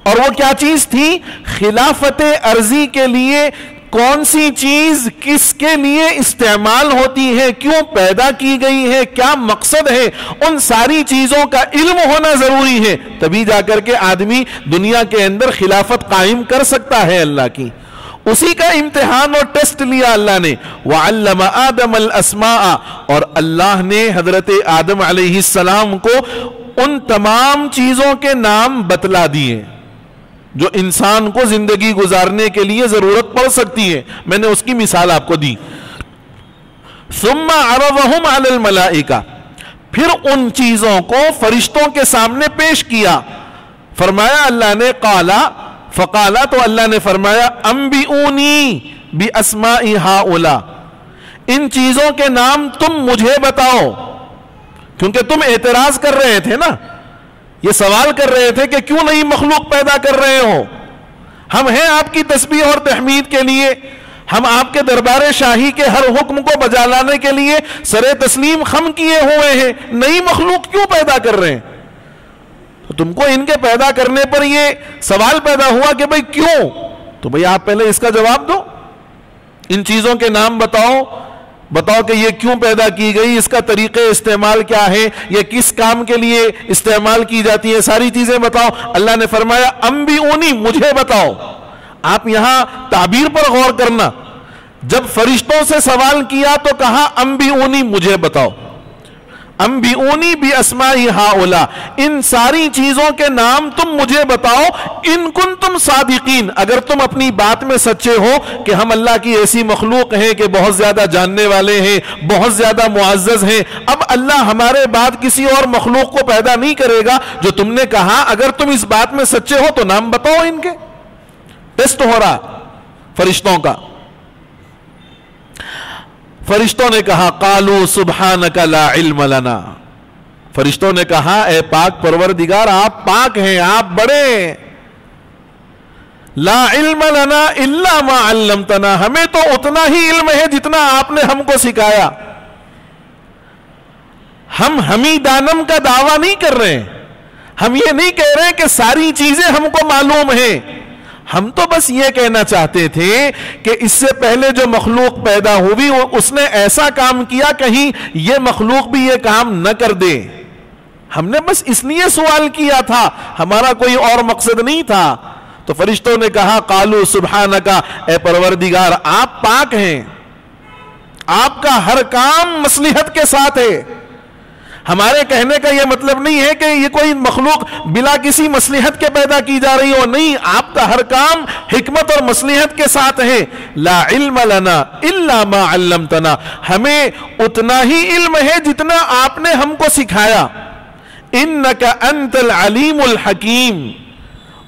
اور وہ کیا چیز تھی؟ خلافت ارضی کے لیے کون سی چیز کس کے لیے استعمال ہوتی ہے، کیوں پیدا کی گئی ہے، کیا مقصد ہے، ان ساری چیزوں کا علم ہونا ضروری ہے. تبھی جا کر کے آدمی دنیا کے اندر خلافت قائم کر سکتا ہے اللہ کی. اسی کا امتحان اور ٹیسٹ لیا اللہ نے. وَعَلَّمَ آدَمَ الْأَسْمَاءَ، اور اللہ نے حضرت آدم علیہ السلام کو ان تمام چیزوں کے نام بتلا دیے جو انسان کو زندگی گزارنے کے لیے ضرورت پڑ سکتی ہے. میں نے اس کی مثال آپ کو دی. ثُمَّ عَرَضَهُمْ عَلَى الْمَلَائِكَةِ، پھر ان چیزوں کو فرشتوں کے سامنے پیش کیا. فرمایا اللہ نے قَالَ، فقالا، تو اللہ نے فرمایا انبئونی بِأَسْمَاءِ هَؤُلَاءِ، ان چیزوں کے نام تم مجھے بتاؤ. کیونکہ تم اعتراض کر رہے تھے نا، یہ سوال کر رہے تھے کہ کیوں نہیں مخلوق پیدا کر رہے ہو، ہم ہیں آپ کی تسبیح اور تحمید کے لیے، ہم آپ کے دربار شاہی کے ہر حکم کو بجا لانے کے لیے سر تسلیم خم کیے ہوئے ہیں، نئی مخلوق کیوں پیدا کر رہے ہیں؟ تو تم کو ان کے پیدا کرنے پر یہ سوال پیدا ہوا کہ بھئی کیوں؟ تو بھئی آپ پہلے اس کا جواب دو، ان چیزوں کے نام بتاؤ کہ یہ کیوں پیدا کی گئی، اس کا طریقہ استعمال کیا ہے، یہ کس کام کے لیے استعمال کی جاتی ہے، ساری چیزیں بتاؤ. اللہ نے فرمایا انبئونی، مجھے بتاؤ. آپ یہاں تعبیر پر غور کرنا، جب فرشتوں سے سوال کیا تو کہا انبئونی، مجھے بتاؤ. انبئونی باسماء ہؤلاء، ان ساری چیزوں کے نام تم مجھے بتاؤ، ان کنتم صادقین، اگر تم اپنی بات میں سچے ہو کہ ہم اللہ کی ایسی مخلوق ہیں کہ بہت زیادہ جاننے والے ہیں، بہت زیادہ معزز ہیں۔ اب اللہ ہمارے بعد کسی اور مخلوق کو پیدا نہیں کرے گا جو تم نے کہا، اگر تم اس بات میں سچے ہو تو نام بتاؤ ان کے۔ ٹیسٹ ہو رہا فرشتوں کا۔ فرشتوں نے کہا قالوا سبحانک لا علم لنا، فرشتوں نے کہا اے پاک پروردگار آپ پاک ہیں، آپ بڑے ہیں، لا علم لنا الا ما علمتنا، ہمیں تو اتنا ہی علم ہے جتنا آپ نے ہم کو سکھایا۔ ہم ہمی دانم کا دعویٰ نہیں کر رہے ہیں، ہم یہ نہیں کہہ رہے کہ ساری چیزیں ہم کو معلوم ہیں، ہم تو بس یہ کہنا چاہتے تھے کہ اس سے پہلے جو مخلوق پیدا ہوئی اس نے ایسا کام کیا کہیں یہ مخلوق بھی یہ کام نہ کر دے، ہم نے بس اس لیے سوال کیا تھا، ہمارا کوئی اور مقصد نہیں تھا۔ تو فرشتوں نے کہا قالوا سبحانکا، اے پروردگار آپ پاک ہیں، آپ کا ہر کام مصلحت کے ساتھ ہے۔ ہمارے کہنے کا یہ مطلب نہیں ہے کہ یہ کوئی مخلوق بلا کسی مصلحت کے پیدا کی جا رہی ہو، نہیں، آپ کا ہر کام حکمت اور مصلحت کے ساتھ ہے۔ لا علم لنا الا ما علمتنا، ہمیں اتنا ہی علم ہے جتنا آپ نے ہم کو سکھایا۔ انک انت العلیم الحکیم،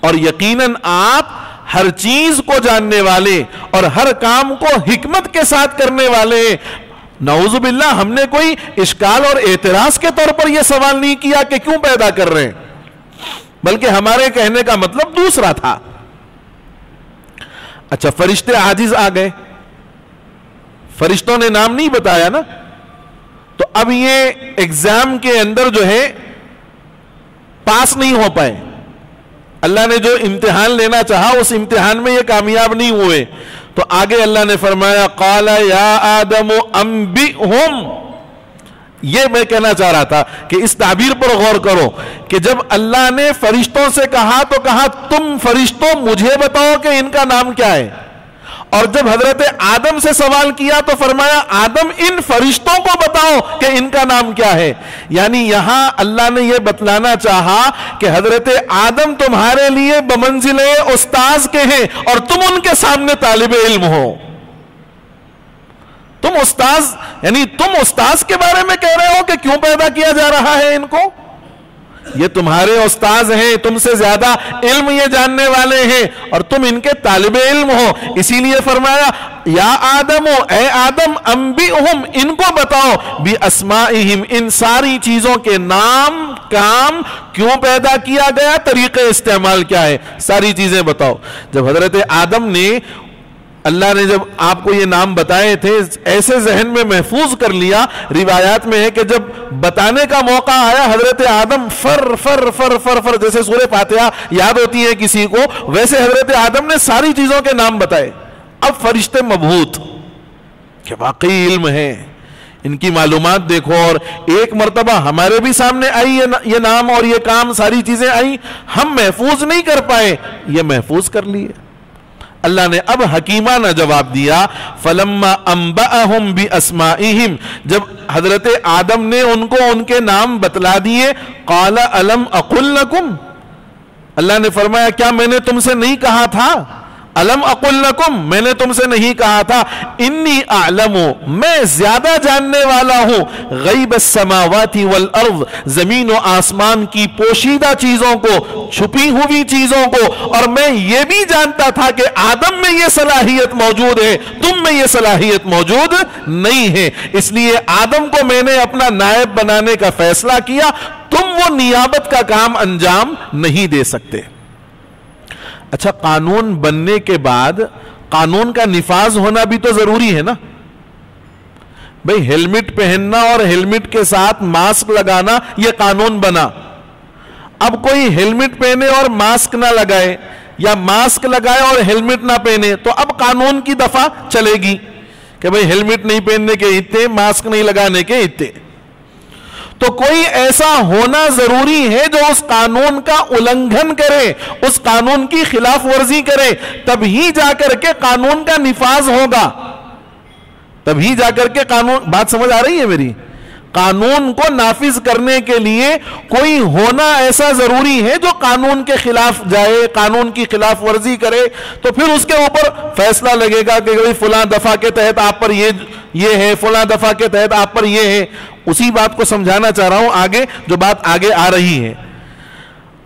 اور یقیناً آپ ہر چیز کو جاننے والے اور ہر کام کو حکمت کے ساتھ کرنے والے ہیں۔ نعوذ باللہ، ہم نے کوئی اشکال اور اعتراض کے طور پر یہ سوال نہیں کیا کہ کیوں پیدا کر رہے ہیں، بلکہ ہمارے کہنے کا مطلب دوسرا تھا۔ اچھا، فرشتے عاجز آ گئے، فرشتوں نے نام نہیں بتایا نا، تو اب یہ ایگزام کے اندر جو ہے پاس نہیں ہو پائے، اللہ نے جو امتحان لینا چاہا اس امتحان میں یہ کامیاب نہیں ہوئے۔ تو آگے اللہ نے فرمایا قال یا آدم انبئہم، یہ میں کہنا چاہ رہا تھا کہ اس تعبیر پر غور کرو کہ جب اللہ نے فرشتوں سے کہا تو کہا تم فرشتوں مجھے بتاؤ کہ ان کا نام کیا ہے، اور جب حضرت آدم سے سوال کیا تو فرمایا آدم ان فرشتوں کو بتاؤ کہ ان کا نام کیا ہے۔ یعنی یہاں اللہ نے یہ بتلانا چاہا کہ حضرت آدم تمہارے لیے بمنزل استاذ کے ہیں اور تم ان کے سامنے طالب علم ہو۔ تم استاذ، یعنی تم استاذ کے بارے میں کہہ رہے ہو کہ کیوں پیدا کیا جا رہا ہے ان کو، یہ تمہارے استاذ ہیں، تم سے زیادہ علم یہ جاننے والے ہیں اور تم ان کے طالب علم ہو، اسی لیے فرمایا یا آدم، اے آدم انبئہم، ان کو بتاؤ باسمائہم، ان ساری چیزوں کے نام، کام، کیوں پیدا کیا گیا، طریقے استعمال کیا ہے، ساری چیزیں بتاؤ۔ جب حضرت آدم نے، اللہ نے جب آپ کو یہ نام بتائے تھے ایسے ذہن میں محفوظ کر لیا، روایات میں ہے کہ جب بتانے کا موقع آیا حضرت آدم فر فر فر فر فر، جیسے سورہ فاتحہ یاد ہوتی ہے کسی کو، ویسے حضرت آدم نے ساری چیزوں کے نام بتائے۔ اب فرشتے مبہوت کہ واقعی علم ہے، ان کی معلومات دیکھو، اور ایک مرتبہ ہمارے بھی سامنے آئی یہ نام اور یہ کام، ساری چیزیں آئی، ہم محفوظ نہیں کر پائے، یہ محفوظ کر لیے۔ اللہ نے اب حکیمانہ جواب دیا فلما انبأہم باسمائہم، جب حضرت آدم نے ان کو ان کے نام بتلا دیے، قال الم اقل لکم، اللہ نے فرمایا کیا میں نے تم سے نہیں کہا تھا، الم اقل لکم، میں نے تم سے نہیں کہا تھا، انی اعلم، میں زیادہ جاننے والا ہوں، غیب السماوات والارض، زمین و آسمان کی پوشیدہ چیزوں کو، چھپی ہوئی چیزوں کو، اور میں یہ بھی جانتا تھا کہ آدم میں یہ صلاحیت موجود ہے، تم میں یہ صلاحیت موجود نہیں ہے، اس لیے آدم کو میں نے اپنا نائب بنانے کا فیصلہ کیا، تم وہ نیابت کا کام انجام نہیں دے سکتے۔ اچھا، قانون بننے کے بعد قانون کا نفاذ ہونا بھی تو ضروری ہے نا بھئی، ہیلمٹ پہننا اور ہیلمٹ کے ساتھ ماسک لگانا یہ قانون بنا، اب کوئی ہیلمٹ پہنے اور ماسک نہ لگائے یا ماسک لگائے اور ہیلمٹ نہ پہنے تو اب قانون کی دفعہ چلے گی کہ بھئی ہیلمٹ نہیں پہننے کے اتنے، ماسک نہیں لگانے کے اتنے، تو کوئی ایسا ہونا ضروری ہے جو اس قانون کا النگھن کرے، اس قانون کی خلاف ورزی کرے، تبھی جا کر کے قانون کا نفاذ ہوگا، تبھی جا کر کے قانون، بات سمجھ آ رہی ہے میری، قانون کو نافذ کرنے کے لیے کوئی ہونا ایسا ضروری ہے جو قانون کے خلاف جائے, قانون کی خلاف ورزی کرے, تو پھر اس کے اوپر فیصلہ لگے گا کہ فلاں دفعہ کے تحت آپ پر یہ ہے, فلاں دفعہ کے تحت آپ پر یہ ہے. اسی بات کو سمجھانا چاہ رہا ہوں آگے, جو بات آگے آ رہی ہے.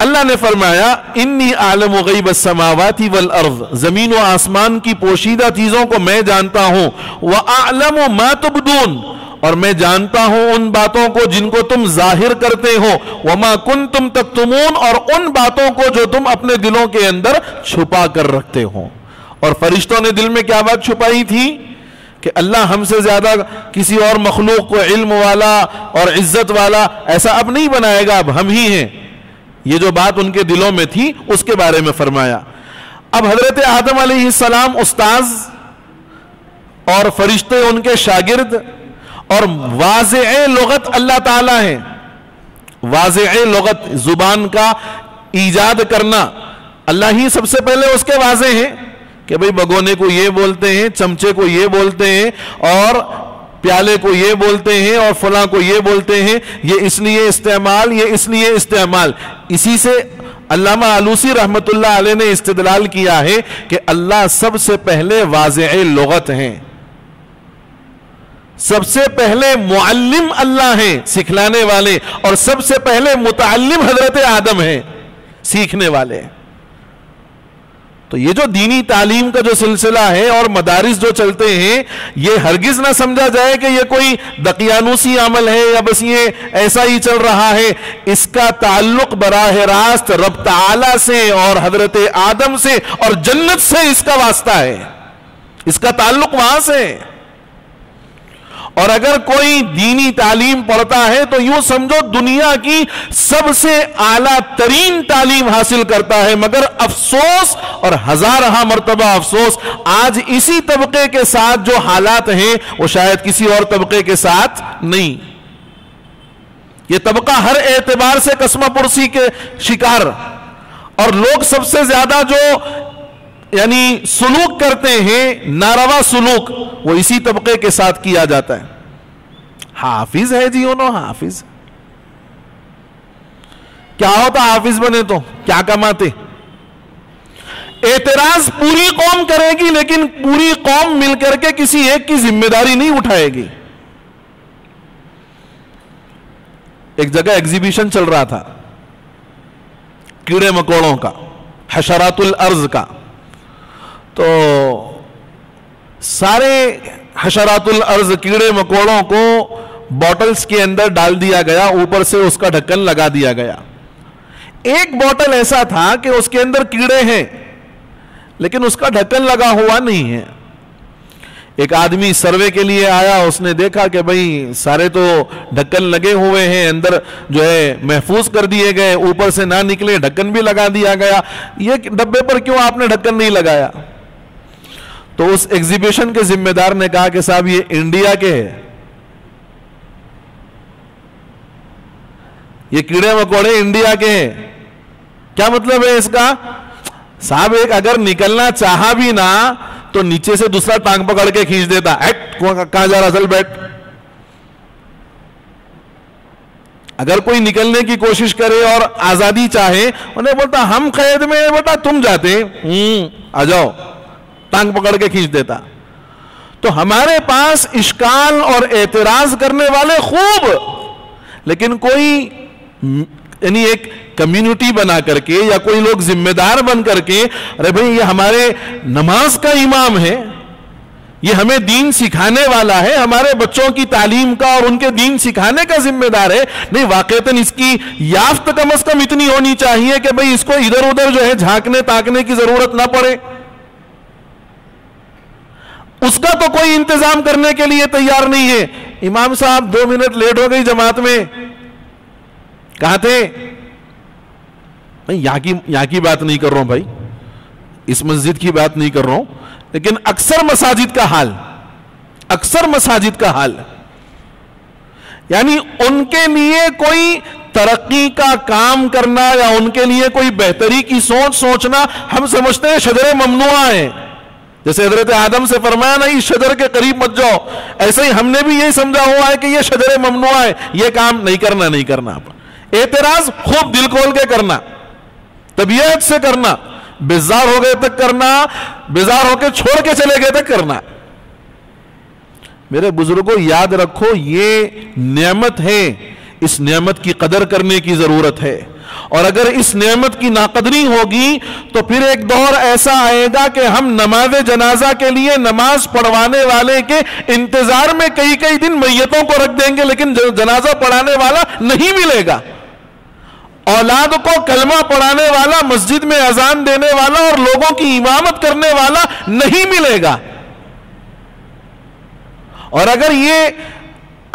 اللہ نے فرمایا انی اعلم غیب السماوات والارض, زمین و آسمان کی پوشیدہ چیزوں کو میں جانتا ہوں. واعلم ما تبدون, اور میں جانتا ہوں ان باتوں کو جن کو تم ظاہر کرتے ہو. وما کنتم تکتمون, اور ان باتوں کو جو تم اپنے دلوں کے اندر چھپا کر رکھتے ہو. اور فرشتوں نے دل میں کیا بات چھپائی تھی کہ اللہ ہم سے زیادہ کسی اور مخلوق کو علم والا اور عزت والا ایسا اب نہیں بنائے گا, اب ہم ہی ہیں. یہ جو بات ان کے دلوں میں تھی اس کے بارے میں فرمایا. اب حضرت آدم علیہ السلام استاذ اور فرشتے ان کے شاگرد, اور واضع لغت اللہ تعالی ہے. واضع لغت, زبان کا ایجاد کرنا, اللہ ہی سب سے پہلے اس کے واضع ہیں کہ بھئی بگونے کو یہ بولتے ہیں, چمچے کو یہ بولتے ہیں, اور پیالے کو یہ بولتے ہیں, اور فلاں کو یہ بولتے ہیں. یہ اس لیے استعمال, یہ اس لیے استعمال. اسی سے علامہ آلوسی رحمت اللہ علیہ نے استدلال کیا ہے کہ اللہ سب سے پہلے واضع لغت ہیں, سب سے پہلے معلم اللہ ہیں, سکھلانے والے, اور سب سے پہلے متعلم حضرت آدم ہیں, سیکھنے والے. تو یہ جو دینی تعلیم کا جو سلسلہ ہے اور مدارس جو چلتے ہیں, یہ ہرگز نہ سمجھا جائے کہ یہ کوئی دقیانوسی عمل ہے یا بس یہ ایسا ہی چل رہا ہے. اس کا تعلق براہ راست رب تعالی سے اور حضرت آدم سے اور جنت سے اس کا واسطہ ہے, اس کا تعلق وہاں سے. اور اگر کوئی دینی تعلیم پڑھتا ہے تو یوں سمجھو دنیا کی سب سے اعلیٰ ترین تعلیم حاصل کرتا ہے. مگر افسوس, اور ہزارہ مرتبہ افسوس, آج اسی طبقے کے ساتھ جو حالات ہیں وہ شاید کسی اور طبقے کے ساتھ نہیں. یہ طبقہ ہر اعتبار سے قسمہ پرسی کے شکار, اور لوگ سب سے زیادہ جو یعنی سلوک کرتے ہیں, ناروا سلوک, وہ اسی طبقے کے ساتھ کیا جاتا ہے. حافظ ہے جی انہوں, حافظ کیا ہوتا, حافظ بنے تو کیا کماتے. اعتراض پوری قوم کرے گی لیکن پوری قوم مل کر کے کسی ایک کی ذمہ داری نہیں اٹھائے گی. ایک جگہ ایگزیبیشن چل رہا تھا کیڑے مکوڑوں کا, حشرات الارض کا. تو سارے حشرات الارض کیڑے مکوڑوں کو بوٹلز کے اندر ڈال دیا گیا, اوپر سے اس کا ڈھکن لگا دیا گیا. ایک بوٹل ایسا تھا کہ اس کے اندر کیڑے ہیں لیکن اس کا ڈھکن لگا ہوا نہیں ہے. ایک آدمی سروے کے لیے آیا, اس نے دیکھا کہ بھئی سارے تو ڈھکن لگے ہوئے ہیں, اندر جو ہے محفوظ کر دیے گئے, اوپر سے نہ نکلے, ڈھکن بھی لگا دیا گیا. یہ ڈبے پر کیوں آپ نے ڈھکن نہیں لگایا؟ تو اس ایگزیبیشن کے ذمہ دار نے کہا کہ صاحب یہ انڈیا کے ہے, یہ کیڑے مکوڑے انڈیا کے ہیں. کیا مطلب ہے اس کا؟ صاحب ایک اگر نکلنا چاہا بھی نہ تو نیچے سے دوسرا ٹانگ پکڑ کے کھینچ دیتا, کہاں جا رہا, چل بیٹھ. اگر کوئی نکلنے کی کوشش کرے اور آزادی چاہے, انہیں بولتا ہم قید میں ہیں بیٹا, تم جاتے آ جاؤ, ٹانگ پکڑ کے کھینچ دیتا. تو ہمارے پاس اشکال اور اعتراض کرنے والے خوب, لیکن کوئی یعنی ایک کمیونٹی بنا کر کے یا کوئی لوگ ذمہ دار بن کر کے, ارے بھئی یہ ہمارے نماز کا امام ہے, یہ ہمیں دین سکھانے والا ہے, ہمارے بچوں کی تعلیم کا اور ان کے دین سکھانے کا ذمہ دار ہے. نہیں, واقعتاً اس کی یافت کم از کم اتنی ہونی چاہیے کہ بھئی اس کو ادھر ادھر جو ہے جھانکنے تاکنے کی ضرورت نہ پڑے. اس کا تو کوئی انتظام کرنے کے لیے تیار نہیں ہے. امام صاحب 2 منٹ لیٹ ہو گئی جماعت میں, کہاں تھے؟ یہاں کی بات نہیں کر رہا ہوں بھائی, اس مسجد کی بات نہیں کر رہا ہوں, لیکن اکثر مساجد کا حال یعنی ان کے لیے کوئی ترقی کا کام کرنا یا ان کے لیے کوئی بہتری کی سوچنا ہم سمجھتے ہیں شجر ممنوعہ ہے. جیسے حضرت آدم سے فرمایا نا اس شجر کے قریب مت جاؤ، ایسے ہی ہم نے بھی یہی سمجھا ہوا ہے کہ یہ شجر ممنوع ہے، یہ کام نہیں کرنا. اعتراض خوب دل کھول کے کرنا، طبیعت سے کرنا، بیزار ہو گئے تک کرنا، بیزار ہو کے چھوڑ کے چلے گئے تک کرنا. میرے بزرگوں یاد رکھو یہ نعمت ہے، اس نعمت کی قدر کرنے کی ضرورت ہے. اور اگر اس نعمت کی ناقدری ہوگی تو پھر ایک دور ایسا آئے گا کہ ہم نماز جنازہ کے لیے نماز پڑھوانے والے کے انتظار میں کئی کئی دن میتوں کو رکھ دیں گے، لیکن جنازہ پڑھانے والا نہیں ملے گا. اولاد کو کلمہ پڑھانے والا، مسجد میں اذان دینے والا اور لوگوں کی امامت کرنے والا نہیں ملے گا. اور اگر یہ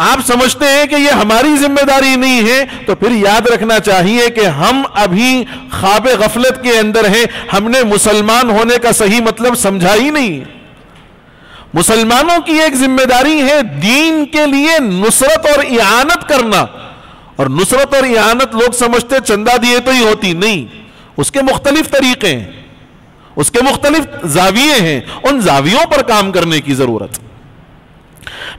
آپ سمجھتے ہیں کہ یہ ہماری ذمہ داری نہیں ہے تو پھر یاد رکھنا چاہیے کہ ہم ابھی خواب غفلت کے اندر ہیں. ہم نے مسلمان ہونے کا صحیح مطلب سمجھا ہی نہیں. مسلمانوں کی ایک ذمہ داری ہے دین کے لیے نصرت اور اعانت کرنا. اور نصرت اور اعانت لوگ سمجھتے چندہ دیے تو ہی ہوتی، نہیں، اس کے مختلف طریقے ہیں، اس کے مختلف زاویے ہیں، ان زاویوں پر کام کرنے کی ضرورت.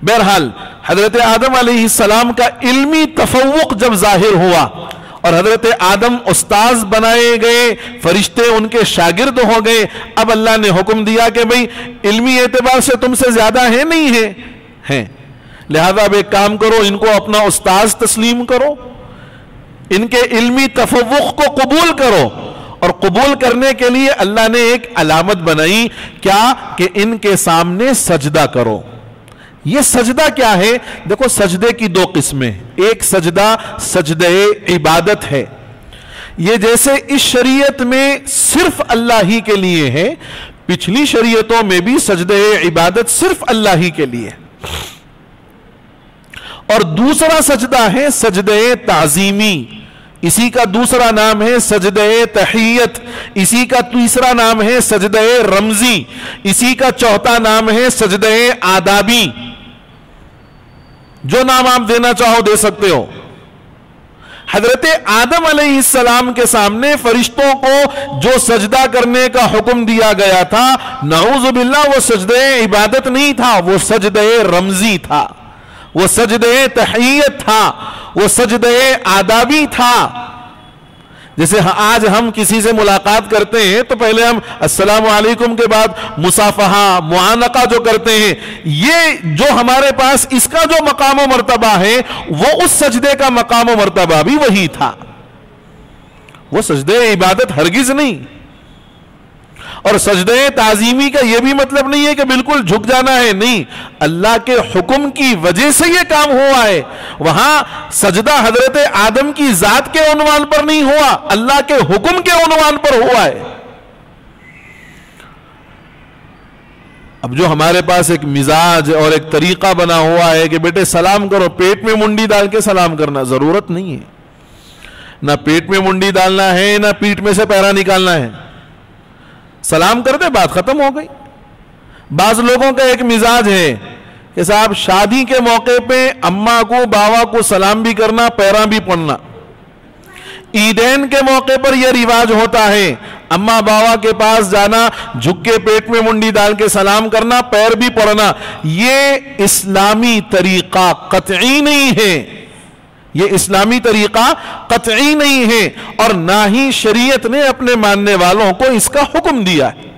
بہرحال حضرت آدم علیہ السلام کا علمی تفوق جب ظاہر ہوا اور حضرت آدم استاذ بنائے گئے، فرشتے ان کے شاگرد ہو گئے، اب اللہ نے حکم دیا کہ بھئی علمی اعتبار سے تم سے زیادہ ہیں نہیں ہیں، لہذا اب ایک کام کرو، ان کو اپنا استاذ تسلیم کرو، ان کے علمی تفوق کو قبول کرو. اور قبول کرنے کے لیے اللہ نے ایک علامت بنائی، کیا کہ ان کے سامنے سجدہ کرو. یہ سجدہ کیا ہے؟ دیکھو سجدے کی دو قسمیں، ایک سجدہ سجدہ عبادت ہے، یہ جیسے اس شریعت میں صرف اللہ ہی کے لیے ہے، پچھلی شریعتوں میں بھی سجدہ عبادت صرف اللہ ہی کے لیے. اور دوسرا سجدہ ہے سجدہ تعظیمی، اسی کا دوسرا نام ہے سجدہ تحیت، اسی کا تیسرا نام ہے سجدہ رمزی، اسی کا چوتھا نام ہے سجدہ آدابی. جو نام آپ دینا چاہو دے سکتے ہو. حضرت آدم علیہ السلام کے سامنے فرشتوں کو جو سجدہ کرنے کا حکم دیا گیا تھا، نعوذ باللہ وہ سجدہ عبادت نہیں تھا، وہ سجدہ رمزی تھا، وہ سجدہ تحیت تھا، وہ سجدہ آدابی تھا. جیسے آج ہم کسی سے ملاقات کرتے ہیں تو پہلے ہم السلام علیکم کے بعد مصافحہ معانقہ جو کرتے ہیں، یہ جو ہمارے پاس اس کا جو مقام و مرتبہ ہے وہ اس سجدے کا مقام و مرتبہ بھی وہی تھا. وہ سجدہ عبادت ہرگز نہیں. اور سجدہ تعظیمی کا یہ بھی مطلب نہیں ہے کہ بالکل جھک جانا ہے، نہیں، اللہ کے حکم کی وجہ سے یہ کام ہوا ہے. وہاں سجدہ حضرت آدم کی ذات کے عنوان پر نہیں ہوا، اللہ کے حکم کے عنوان پر ہوا ہے. اب جو ہمارے پاس ایک مزاج اور ایک طریقہ بنا ہوا ہے کہ بیٹے سلام کرو، پیٹ میں منڈی ڈال کے سلام کرنا، ضرورت نہیں ہے. نہ پیٹ میں منڈی ڈالنا ہے، نہ پیٹ میں سے پیرا نکالنا ہے. سلام کر دے، بات ختم ہو گئی. بعض لوگوں کا ایک مزاج ہے کہ صاحب شادی کے موقع پہ اماں کو باوا کو سلام بھی کرنا، پیراں بھی پڑھنا. عیدین کے موقع پر یہ رواج ہوتا ہے، اماں باوا کے پاس جانا، جھک کے پیٹ میں منڈی ڈال کے سلام کرنا، پیر بھی پڑھنا. یہ اسلامی طریقہ قطعی نہیں ہے، یہ اسلامی طریقہ قطعی نہیں ہے، اور نہ ہی شریعت نے اپنے ماننے والوں کو اس کا حکم دیا ہے.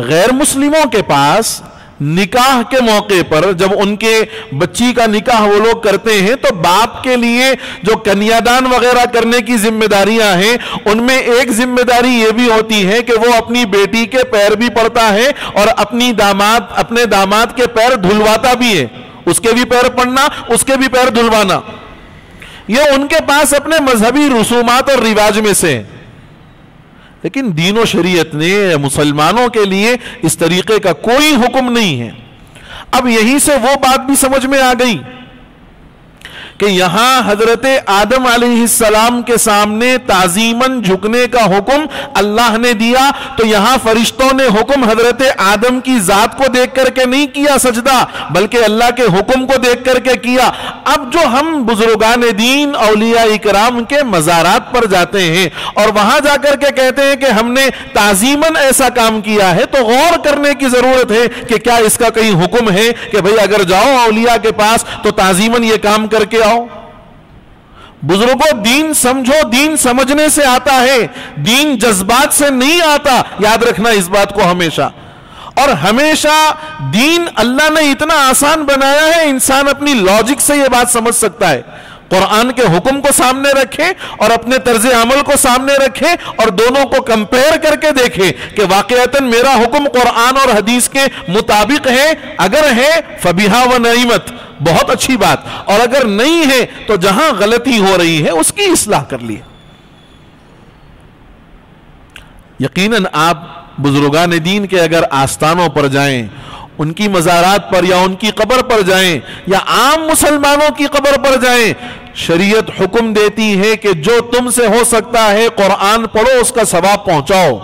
غیر مسلموں کے پاس نکاح کے موقع پر جب ان کے بچی کا نکاح وہ لوگ کرتے ہیں تو باپ کے لیے جو کنیادان وغیرہ کرنے کی ذمہ داریاں ہیں، ان میں ایک ذمہ داری یہ بھی ہوتی ہے کہ وہ اپنی بیٹی کے پیر بھی پڑتا ہے اور اپنے داماد کے پیر دھلواتا بھی ہے. اس کے بھی پیر پڑنا، اس کے بھی پیر دھلوانا، یہ ان کے پاس اپنے مذہبی رسومات اور رواج میں سے. لیکن دین و شریعت نے مسلمانوں کے لیے اس طریقے کا کوئی حکم نہیں ہے. اب یہیں سے وہ بات بھی سمجھ میں آ گئی کہ یہاں حضرت آدم علیہ السلام کے سامنے تعظیماً جھکنے کا حکم اللہ نے دیا، تو یہاں فرشتوں نے حکم حضرت آدم کی ذات کو دیکھ کر کے نہیں کیا سجدہ، بلکہ اللہ کے حکم کو دیکھ کر کے کیا۔ اب جو ہم بزرگان دین اولیاء کرام کے مزارات پر جاتے ہیں اور وہاں جا کر کے کہتے ہیں کہ ہم نے تعظیماً ایسا کام کیا ہے، تو غور کرنے کی ضرورت ہے کہ کیا اس کا کہیں حکم ہے کہ بھئی اگر جاؤ اولیاء کے پاس تو تعظیماً یہ کام کر کے آؤ۔ بزرگوں، دین سمجھو، دین سمجھنے سے آتا ہے، دین جذبات سے نہیں آتا، یاد رکھنا اس بات کو ہمیشہ۔ اور ہمیشہ دین اللہ نے اتنا آسان بنایا ہے، انسان اپنی لاجک سے یہ بات سمجھ سکتا ہے۔ قرآن کے حکم کو سامنے رکھیں اور اپنے طرز عمل کو سامنے رکھیں اور دونوں کو کمپیئر کر کے دیکھیں کہ واقعتاً میرا حکم قرآن اور حدیث کے مطابق ہے، اگر ہے فبیہا و نعمت، بہت اچھی بات، اور اگر نہیں ہے تو جہاں غلطی ہو رہی ہے اس کی اصلاح کر لیے۔ یقیناً آپ بزرگان دین کے اگر آستانوں پر جائیں، ان کی مزارات پر یا ان کی قبر پر جائیں یا عام مسلمانوں کی قبر پر جائیں، شریعت حکم دیتی ہے کہ جو تم سے ہو سکتا ہے قرآن پڑھو، اس کا ثواب پہنچاؤ۔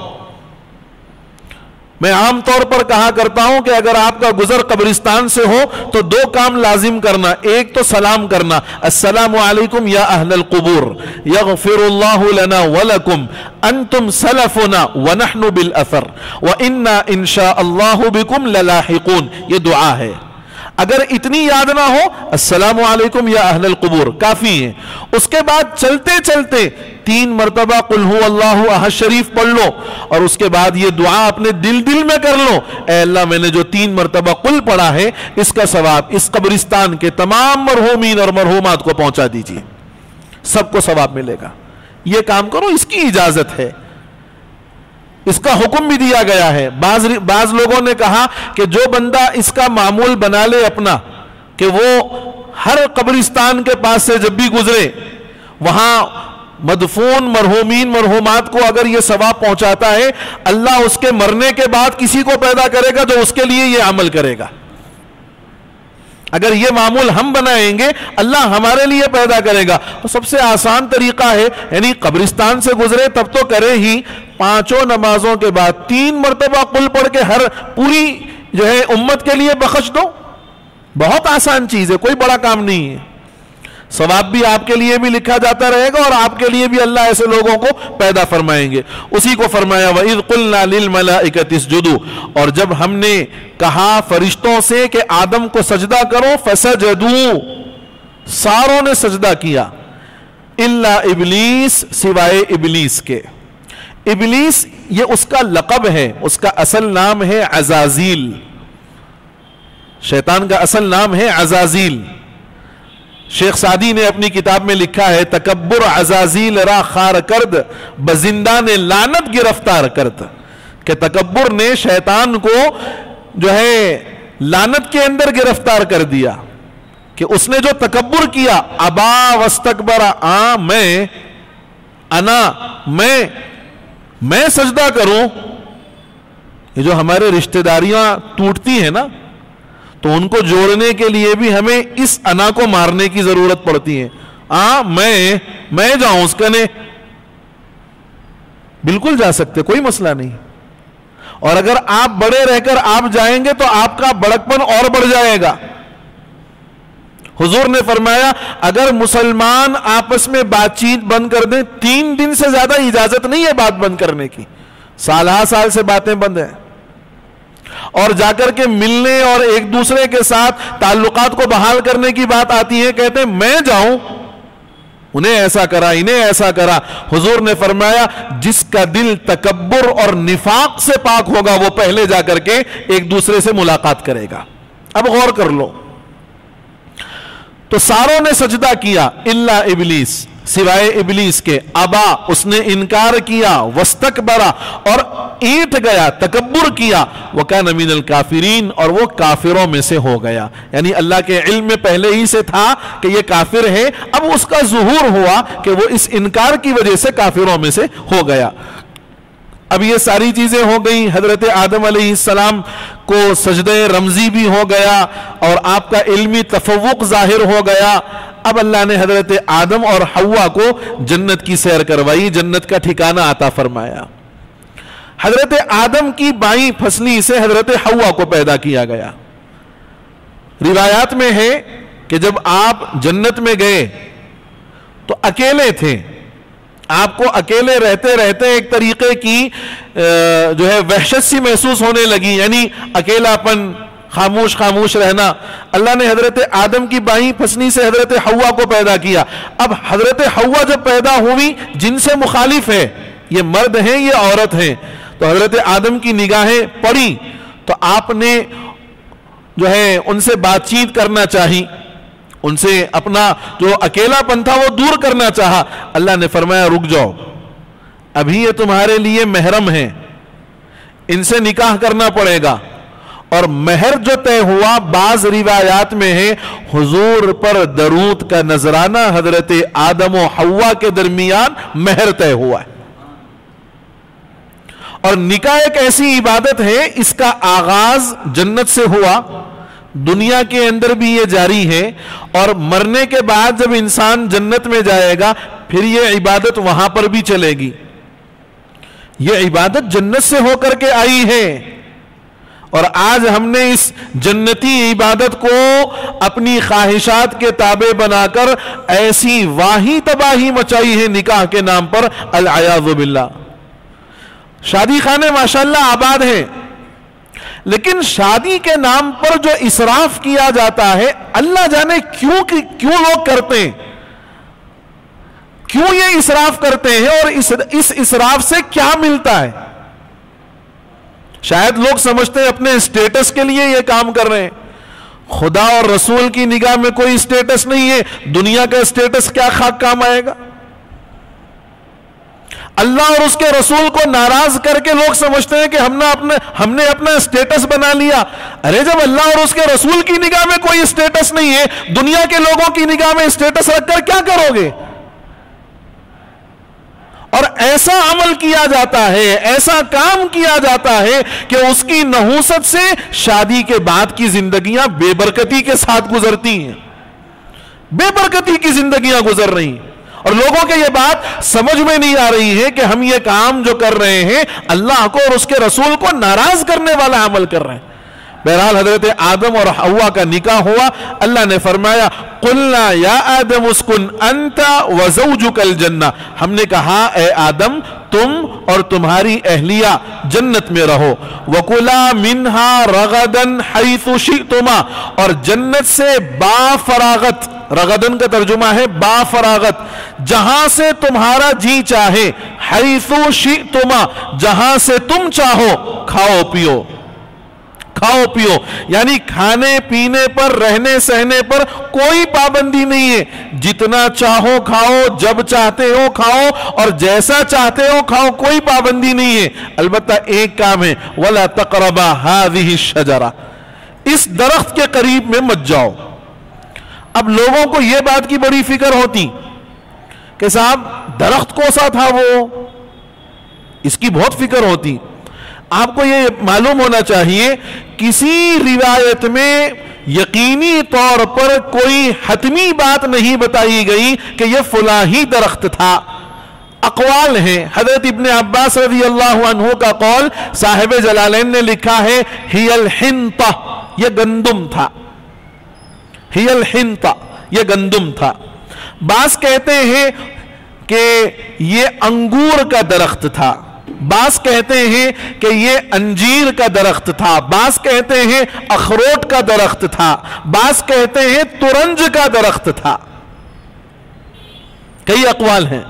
میں عام طور پر کہا کرتا ہوں کہ اگر آپ کا گزر قبرستان سے ہو تو دو کام لازم کرنا، ایک تو سلام کرنا، السلام علیکم یا اہل القبور یغفر اللہ لنا ولکم انتم سلفنا ونحن بالاثر وانا انشاء اللہ بکم للاحقون، یہ دعا ہے۔ اگر اتنی یاد نہ ہو السلام علیکم یا اہل القبور کافی ہے۔ اس کے بعد چلتے چلتے 3 مرتبہ قل هو اللہ احد شریف پڑھ لو اور اس کے بعد یہ دعا اپنے دل میں کر لو، اے اللہ میں نے جو 3 مرتبہ قل پڑھا ہے اس کا ثواب اس قبرستان کے تمام مرحومین اور مرحومات کو پہنچا دیجیے، سب کو ثواب ملے گا۔ یہ کام کرو، اس کی اجازت ہے، اس کا حکم بھی دیا گیا ہے۔ بعض لوگوں نے کہا کہ جو بندہ اس کا معمول بنا لے اپنا کہ وہ ہر قبرستان کے پاس سے جب بھی گزرے وہاں مدفون مرحومین مرحومات کو اگر یہ ثواب پہنچاتا ہے، اللہ اس کے مرنے کے بعد کسی کو پیدا کرے گا جو اس کے لیے یہ عمل کرے گا۔ اگر یہ معمول ہم بنائیں گے اللہ ہمارے لیے پیدا کرے گا۔ تو سب سے آسان طریقہ ہے، یعنی قبرستان سے گزرے تب تو کرے ہی، 5 نمازوں کے بعد 3 مرتبہ قل پڑھ کے ہر پوری جو ہے امت کے لیے بخش دو۔ بہت آسان چیز ہے، کوئی بڑا کام نہیں ہے، ثواب بھی آپ کے لیے بھی لکھا جاتا رہے گا اور آپ کے لیے بھی اللہ ایسے لوگوں کو پیدا فرمائیں گے۔ اسی کو فرمایا وَإِذْ قُلْنَا لِلْمَلَائِكَةِ اسْجُدُوا، اور جب ہم نے کہا فرشتوں سے کہ آدم کو سجدہ کرو، فَسَجَدُوا، ساروں نے سجدہ کیا، إِلَّا إِبْلِيسَ، سوائے ابلیس کے۔ ابلیس یہ اس کا لقب ہے، اس کا اصل نام ہے عزازیل، شیطان کا اصل نام ہے عزازیل۔ شیخ سعدی نے اپنی کتاب میں لکھا ہے تکبر عزازیل را خار کرد بزندان لعنت گرفتار کرد، کہ تکبر نے شیطان کو جو ہے لعنت کے اندر گرفتار کر دیا، کہ اس نے جو تکبر کیا، ابا واستکبر، میں سجدہ کروں۔ یہ جو ہمارے رشتہ داریاں ٹوٹتی ہیں نا، تو ان کو جوڑنے کے لیے بھی ہمیں اس انا کو مارنے کی ضرورت پڑتی ہے۔ میں جاؤں اس کنے، بالکل جا سکتے، کوئی مسئلہ نہیں۔ اور اگر آپ بڑے رہ کر آپ جائیں گے تو آپ کا بڑکپن اور بڑھ جائے گا۔ حضور نے فرمایا اگر مسلمان آپس میں بات چیت بند کر دیں، 3 دن سے زیادہ اجازت نہیں ہے بات بند کرنے کی، سال سے باتیں بند ہیں، اور جا کر کے ملنے اور ایک دوسرے کے ساتھ تعلقات کو بحال کرنے کی بات آتی ہے، کہتے ہیں میں جاؤں، انہیں ایسا کرا انہیں ایسا کرا۔ حضور نے فرمایا جس کا دل تکبر اور نفاق سے پاک ہوگا وہ پہلے جا کر کے ایک دوسرے سے ملاقات کرے گا۔ اب غور کر لو، تو ساروں نے سجدہ کیا الا ابلیس، سوائے ابلیس کے، ابا، اس نے انکار کیا، واستکبرا، اور اینٹ گیا، تکبر کیا، وکان من الکافرین، اور وہ کافروں میں سے ہو گیا۔ یعنی اللہ کے علم میں پہلے ہی سے تھا کہ یہ کافر ہے، اب اس کا ظہور ہوا کہ وہ اس انکار کی وجہ سے کافروں میں سے ہو گیا۔ اب یہ ساری چیزیں ہو گئیں، حضرت آدم علیہ السلام کو سجدہ رمزی بھی ہو گیا اور آپ کا علمی تفوق ظاہر ہو گیا۔ اب اللہ نے حضرت آدم اور حوا کو جنت کی سیر کروائی، جنت کا ٹھکانہ عطا فرمایا. حضرت آدم کی بائیں پھسلی سے حضرت حوا کو پیدا کیا گیا. روایات میں ہے کہ جب آپ جنت میں گئے تو اکیلے تھے. آپ کو اکیلے رہتے رہتے ایک طریقے کی جو ہے وحشت سی محسوس ہونے لگی، یعنی اکیلاپن، خاموش خاموش رہنا. اللہ نے حضرت آدم کی بائیں پھسلی سے حضرت حوا کو پیدا کیا. اب حضرت حوا جب پیدا ہوئی، جن سے مخالف ہے، یہ مرد ہیں یہ عورت ہیں، تو حضرت آدم کی نگاہیں پڑی تو آپ نے جو ہے ان سے بات چیت کرنا چاہی، ان سے اپنا جو اکیلا پن تھا وہ دور کرنا چاہا. اللہ نے فرمایا رک جاؤ، ابھی یہ تمہارے لیے محرم ہیں، ان سے نکاح کرنا پڑے گا. اور مہر جو طے ہوا، بعض روایات میں ہے حضور پر درود کا نذرانہ حضرت آدم و حوا کے درمیان مہر طے ہوا ہے. اور نکاح ایک ایسی عبادت ہے، اس کا آغاز جنت سے ہوا، دنیا کے اندر بھی یہ جاری ہے، اور مرنے کے بعد جب انسان جنت میں جائے گا پھر یہ عبادت وہاں پر بھی چلے گی. یہ عبادت جنت سے ہو کر کے آئی ہے، اور آج ہم نے اس جنتی عبادت کو اپنی خواہشات کے تابع بنا کر ایسی واہی تباہی مچائی ہے نکاح کے نام پر، العیاذ باللہ. شادی خانے ماشاءاللہ آباد ہیں، لیکن شادی کے نام پر جو اسراف کیا جاتا ہے، اللہ جانے کیوں لوگ کرتے ہیں، کیوں یہ اسراف کرتے ہیں، اور اس اسراف سے کیا ملتا ہے. شاید لوگ سمجھتے ہیں اپنے اسٹیٹس کے لیے یہ کام کر رہے ہیں. خدا اور رسول کی نگاہ میں کوئی اسٹیٹس نہیں ہے، دنیا کا اسٹیٹس کیا خاک کام آئے گا. اللہ اور اس کے رسول کو ناراض کر کے لوگ سمجھتے ہیں کہ ہم نے اپنا اسٹیٹس بنا لیا. ارے جب اللہ اور اس کے رسول کی نگاہ میں کوئی اسٹیٹس نہیں ہے، دنیا کے لوگوں کی نگاہ میں اسٹیٹس رکھ کر کیا کرو گے؟ اور ایسا عمل کیا جاتا ہے، ایسا کام کیا جاتا ہے کہ اس کی نحوست سے شادی کے بعد کی زندگیاں بے برکتی کے ساتھ گزرتی ہیں، بے برکتی کی زندگیاں گزر رہی ہیں. اور لوگوں کے یہ بات سمجھ میں نہیں آ رہی ہے کہ ہم یہ کام جو کر رہے ہیں اللہ کو اور اس کے رسول کو ناراض کرنے والا عمل کر رہے ہیں. بہرحال حضرت آدم اور حوا کا نکاح ہوا. اللہ نے فرمایا قلنا یا آدم اسکن انت وزوجک الجنہ، ہم نے کہا اے آدم تم اور تمہاری اہلیہ جنت میں رہو. وَكُلَا مِنْهَا رَغَدًا حَيْثُ شِئْتُمَا، اور جنت سے با فراغت، رغدن کا ترجمہ ہے با فراغت، جہاں سے تمہارا جی چاہے، حَيْثُ شِئْتُمَا جہاں سے تم چاہو کھاؤ پیو، کھاؤ پیو. یعنی کھانے پینے پر، رہنے سہنے پر کوئی پابندی نہیں ہے، جتنا چاہو کھاؤ، جب چاہتے ہو کھاؤ اور جیسا چاہتے ہو کھاؤ، کوئی پابندی نہیں ہے. البتہ ایک کام ہے وَلَا تَقْرَبَا هَذِهِ الشَّجَرَةَ، اس درخت کے قریب میں مت جاؤ. اب لوگوں کو یہ بات کی بڑی فکر ہوتی کہ صاحب درخت کوسا تھا وہ، اس کی بہت فکر ہوتی. آپ کو یہ معلوم ہونا چاہیے کسی روایت میں یقینی طور پر کوئی حتمی بات نہیں بتائی گئی کہ یہ فلاں ہی درخت تھا. اقوال ہیں. حضرت ابن عباس رضی اللہ عنہ کا قول صاحب جلالین نے لکھا ہے ہی الحنطہ، یہ گندم تھا، ہی الحنطہ یہ گندم تھا. بعض کہتے ہیں کہ یہ انگور کا درخت تھا، بعض کہتے ہیں کہ یہ انجیر کا درخت تھا، بعض کہتے ہیں اخروٹ کا درخت تھا، بعض کہتے ہیں ترنج کا درخت تھا. کئی اقوال ہیں.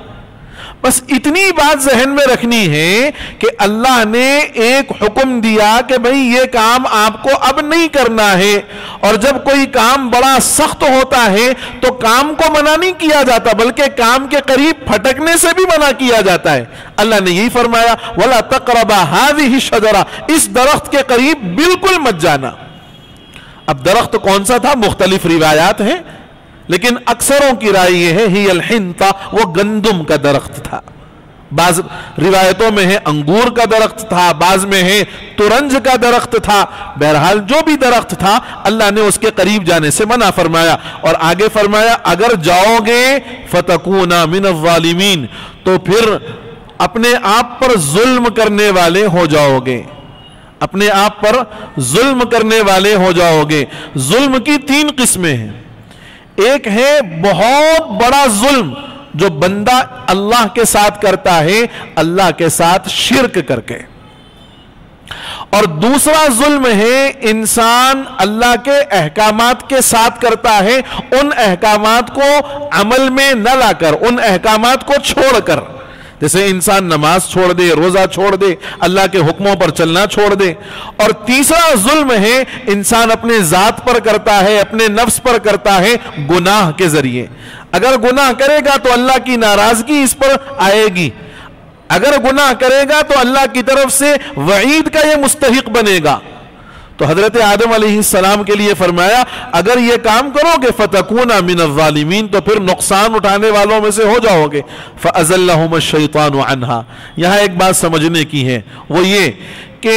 بس اتنی بات ذہن میں رکھنی ہے کہ اللہ نے ایک حکم دیا کہ بھئی یہ کام آپ کو اب نہیں کرنا ہے، اور جب کوئی کام بڑا سخت ہوتا ہے تو کام کو منع نہیں کیا جاتا بلکہ کام کے قریب پھٹکنے سے بھی منع کیا جاتا ہے. اللہ نے یہی فرمایا وَلَا تَقْرَبَا هَذِهِ الشَّجَرَةَ، اس درخت کے قریب بالکل مت جانا. اب درخت کون سا تھا مختلف روایات ہیں، لیکن اکثروں کی رائے یہ ہے ہی الحنطہ، وہ گندم کا درخت تھا، بعض روایتوں میں ہے انگور کا درخت تھا، بعض میں ہے ترنج کا درخت تھا، بہرحال جو بھی درخت تھا اللہ نے اس کے قریب جانے سے منع فرمایا، اور آگے فرمایا اگر جاؤ گے فَتَكُونَ مِنَ الظَّالِمِينَ، تو پھر اپنے آپ پر ظلم کرنے والے ہو جاؤ گے، اپنے آپ پر ظلم کرنے والے ہو جاؤ گے۔ ظلم کی 3 قسمیں ہیں، ایک ہے بہت بڑا ظلم جو بندہ اللہ کے ساتھ کرتا ہے اللہ کے ساتھ شرک کر کے، اور دوسرا ظلم ہے انسان اللہ کے احکامات کے ساتھ کرتا ہے، ان احکامات کو عمل میں نہ لا کر، ان احکامات کو چھوڑ کر، جیسے انسان نماز چھوڑ دے، روزہ چھوڑ دے، اللہ کے حکموں پر چلنا چھوڑ دے۔ اور تیسرا ظلم ہے انسان اپنے ذات پر کرتا ہے، اپنے نفس پر کرتا ہے گناہ کے ذریعے۔ اگر گناہ کرے گا تو اللہ کی ناراضگی اس پر آئے گی، اگر گناہ کرے گا تو اللہ کی طرف سے وعید کا یہ مستحق بنے گا۔ تو حضرت آدم علیہ السلام کے لیے فرمایا اگر یہ کام کرو گے فَتَكُونَ مِنَ الظَّالِمِينَ، تو پھر نقصان اٹھانے والوں میں سے ہو جاؤ گے۔ فَأَزَلَّهُمَ الشَّيْطَانُ عَنْهَا، یہاں ایک بات سمجھنے کی ہے، وہ یہ کہ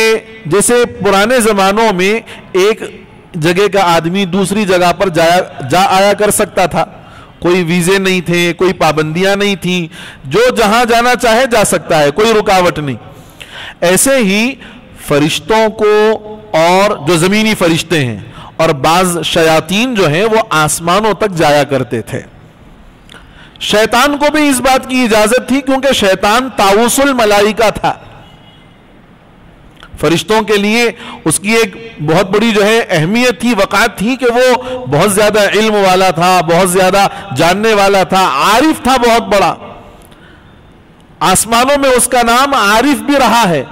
جیسے پرانے زمانوں میں ایک جگہ کا آدمی دوسری جگہ پر جا آیا کر سکتا تھا، کوئی ویزے نہیں تھے، کوئی پابندیاں نہیں تھیں، جو جہاں جانا چاہے جا سکتا ہے، کوئی رکاوٹ نہیں۔ ایسے ہی فرشتوں کو، اور جو زمینی فرشتے ہیں اور بعض شیاطین جو ہیں وہ آسمانوں تک جایا کرتے تھے۔ شیطان کو بھی اس بات کی اجازت تھی کیونکہ شیطان طاؤس الملائکہ تھا، فرشتوں کے لیے اس کی ایک بہت بڑی جو ہے اہمیت تھی، وقعت تھی کہ وہ بہت زیادہ علم والا تھا، بہت زیادہ جاننے والا تھا، عارف تھا بہت بڑا۔ آسمانوں میں اس کا نام عارف بھی رہا ہے،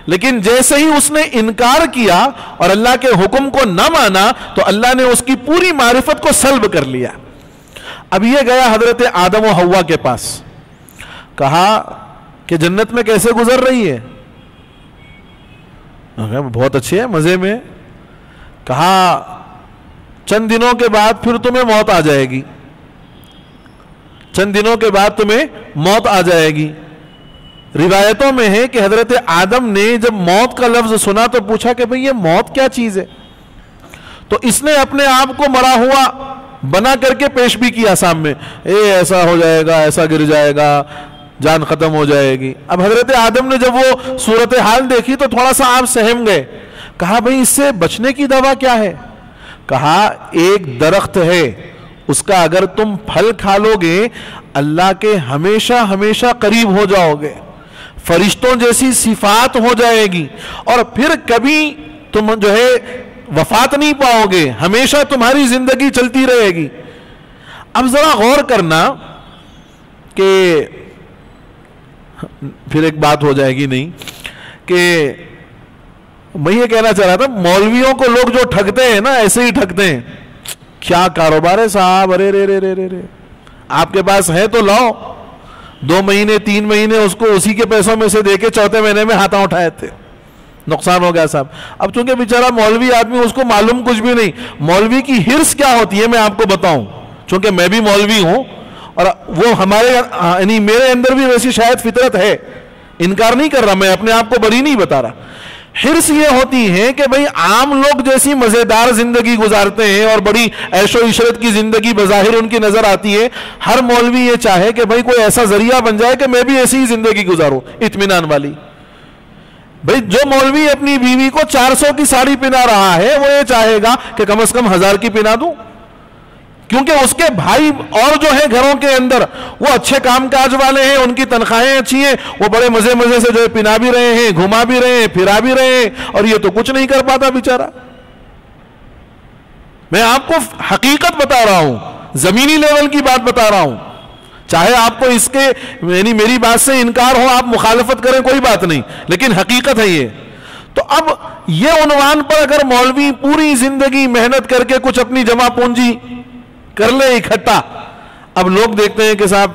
لیکن جیسے ہی اس نے انکار کیا اور اللہ کے حکم کو نہ مانا تو اللہ نے اس کی پوری معرفت کو سلب کر لیا۔ اب یہ گیا حضرت آدم و حوا کے پاس، کہا کہ جنت میں کیسے گزر رہی ہے؟ بہت اچھے ہے، مزے میں۔ کہا چند دنوں کے بعد پھر تمہیں موت آ جائے گی، چند دنوں کے بعد تمہیں موت آ جائے گی۔ روایتوں میں ہے کہ حضرت آدم نے جب موت کا لفظ سنا تو پوچھا کہ بھئی یہ موت کیا چیز ہے؟ تو اس نے اپنے آپ کو مرا ہوا بنا کر کے پیش بھی کیا سامنے، ایسا ہو جائے گا، ایسا گر جائے گا، جان ختم ہو جائے گی۔ اب حضرت آدم نے جب وہ صورتحال دیکھی تو تھوڑا سا آپ سہم گئے، کہا بھئی اس سے بچنے کی دوا کیا ہے؟ کہا ایک درخت ہے، اس کا اگر تم پھل کھا لو گے اللہ کے ہمیشہ ہمیشہ قریب ہو جاؤ گے، فرشتوں جیسی صفات ہو جائے گی، اور پھر کبھی تم جو ہے وفات نہیں پاؤ گے، ہمیشہ تمہاری زندگی چلتی رہے گی۔ اب ذرا غور کرنا کہ پھر ایک بات ہو جائے گی نہیں کہ میں یہ کہنا چاہ رہا تھا، مولویوں کو لوگ جو ٹھگتے ہیں نا ایسے ہی ٹھگتے ہیں، کیا کاروبار ہے صاحب، ارے رے رے رے رے، آپ کے پاس ہے تو لاؤ، 2 مہینے 3 مہینے اس کو اسی کے پیسوں میں سے دے کے چوتھے مہینے میں ہاتھاں اٹھائے تھے، نقصان ہو گیا صاحب۔ اب چونکہ بیچارہ مولوی آدمی، اس کو معلوم کچھ بھی نہیں، مولوی کی ہرس کیا ہوتی ہے میں آپ کو بتاؤں، چونکہ میں بھی مولوی ہوں اور وہ ہمارے یعنی میرے اندر بھی ویسی شاید فطرت ہے، انکار نہیں کر رہا، میں اپنے آپ کو بری نہیں بتا رہا۔ ہرس یہ ہوتی ہے کہ بھئی عام لوگ جیسی مزیدار زندگی گزارتے ہیں اور بڑی عیش و عشرت کی زندگی بظاہر ان کی نظر آتی ہے، ہر مولوی یہ چاہے کہ بھئی کوئی ایسا ذریعہ بن جائے کہ میں بھی ایسی ہی زندگی گزاروں اطمینان والی۔ بھئی جو مولوی اپنی بیوی کو 400 کی ساڑی پہنا رہا ہے وہ یہ چاہے گا کہ کم از کم 1000 کی پہنا دوں، کیونکہ اس کے بھائی اور جو ہیں گھروں کے اندر وہ اچھے کام کاج والے ہیں، ان کی تنخواہیں اچھی ہیں، وہ بڑے مزے مزے سے جو ہے پنا بھی رہے ہیں، گھما بھی رہے ہیں، پھرا بھی رہے ہیں، اور یہ تو کچھ نہیں کر پاتا بیچارہ۔ میں آپ کو حقیقت بتا رہا ہوں، زمینی لیول کی بات بتا رہا ہوں، چاہے آپ کو اس کے یعنی میری بات سے انکار ہو، آپ مخالفت کریں کوئی بات نہیں، لیکن حقیقت ہے یہ۔ تو اب یہ عنوان پر اگر مولوی پوری زندگی محنت کر کے کچھ اپنی جمع پونجی کر لے اکٹھا، اب لوگ دیکھتے ہیں کہ صاحب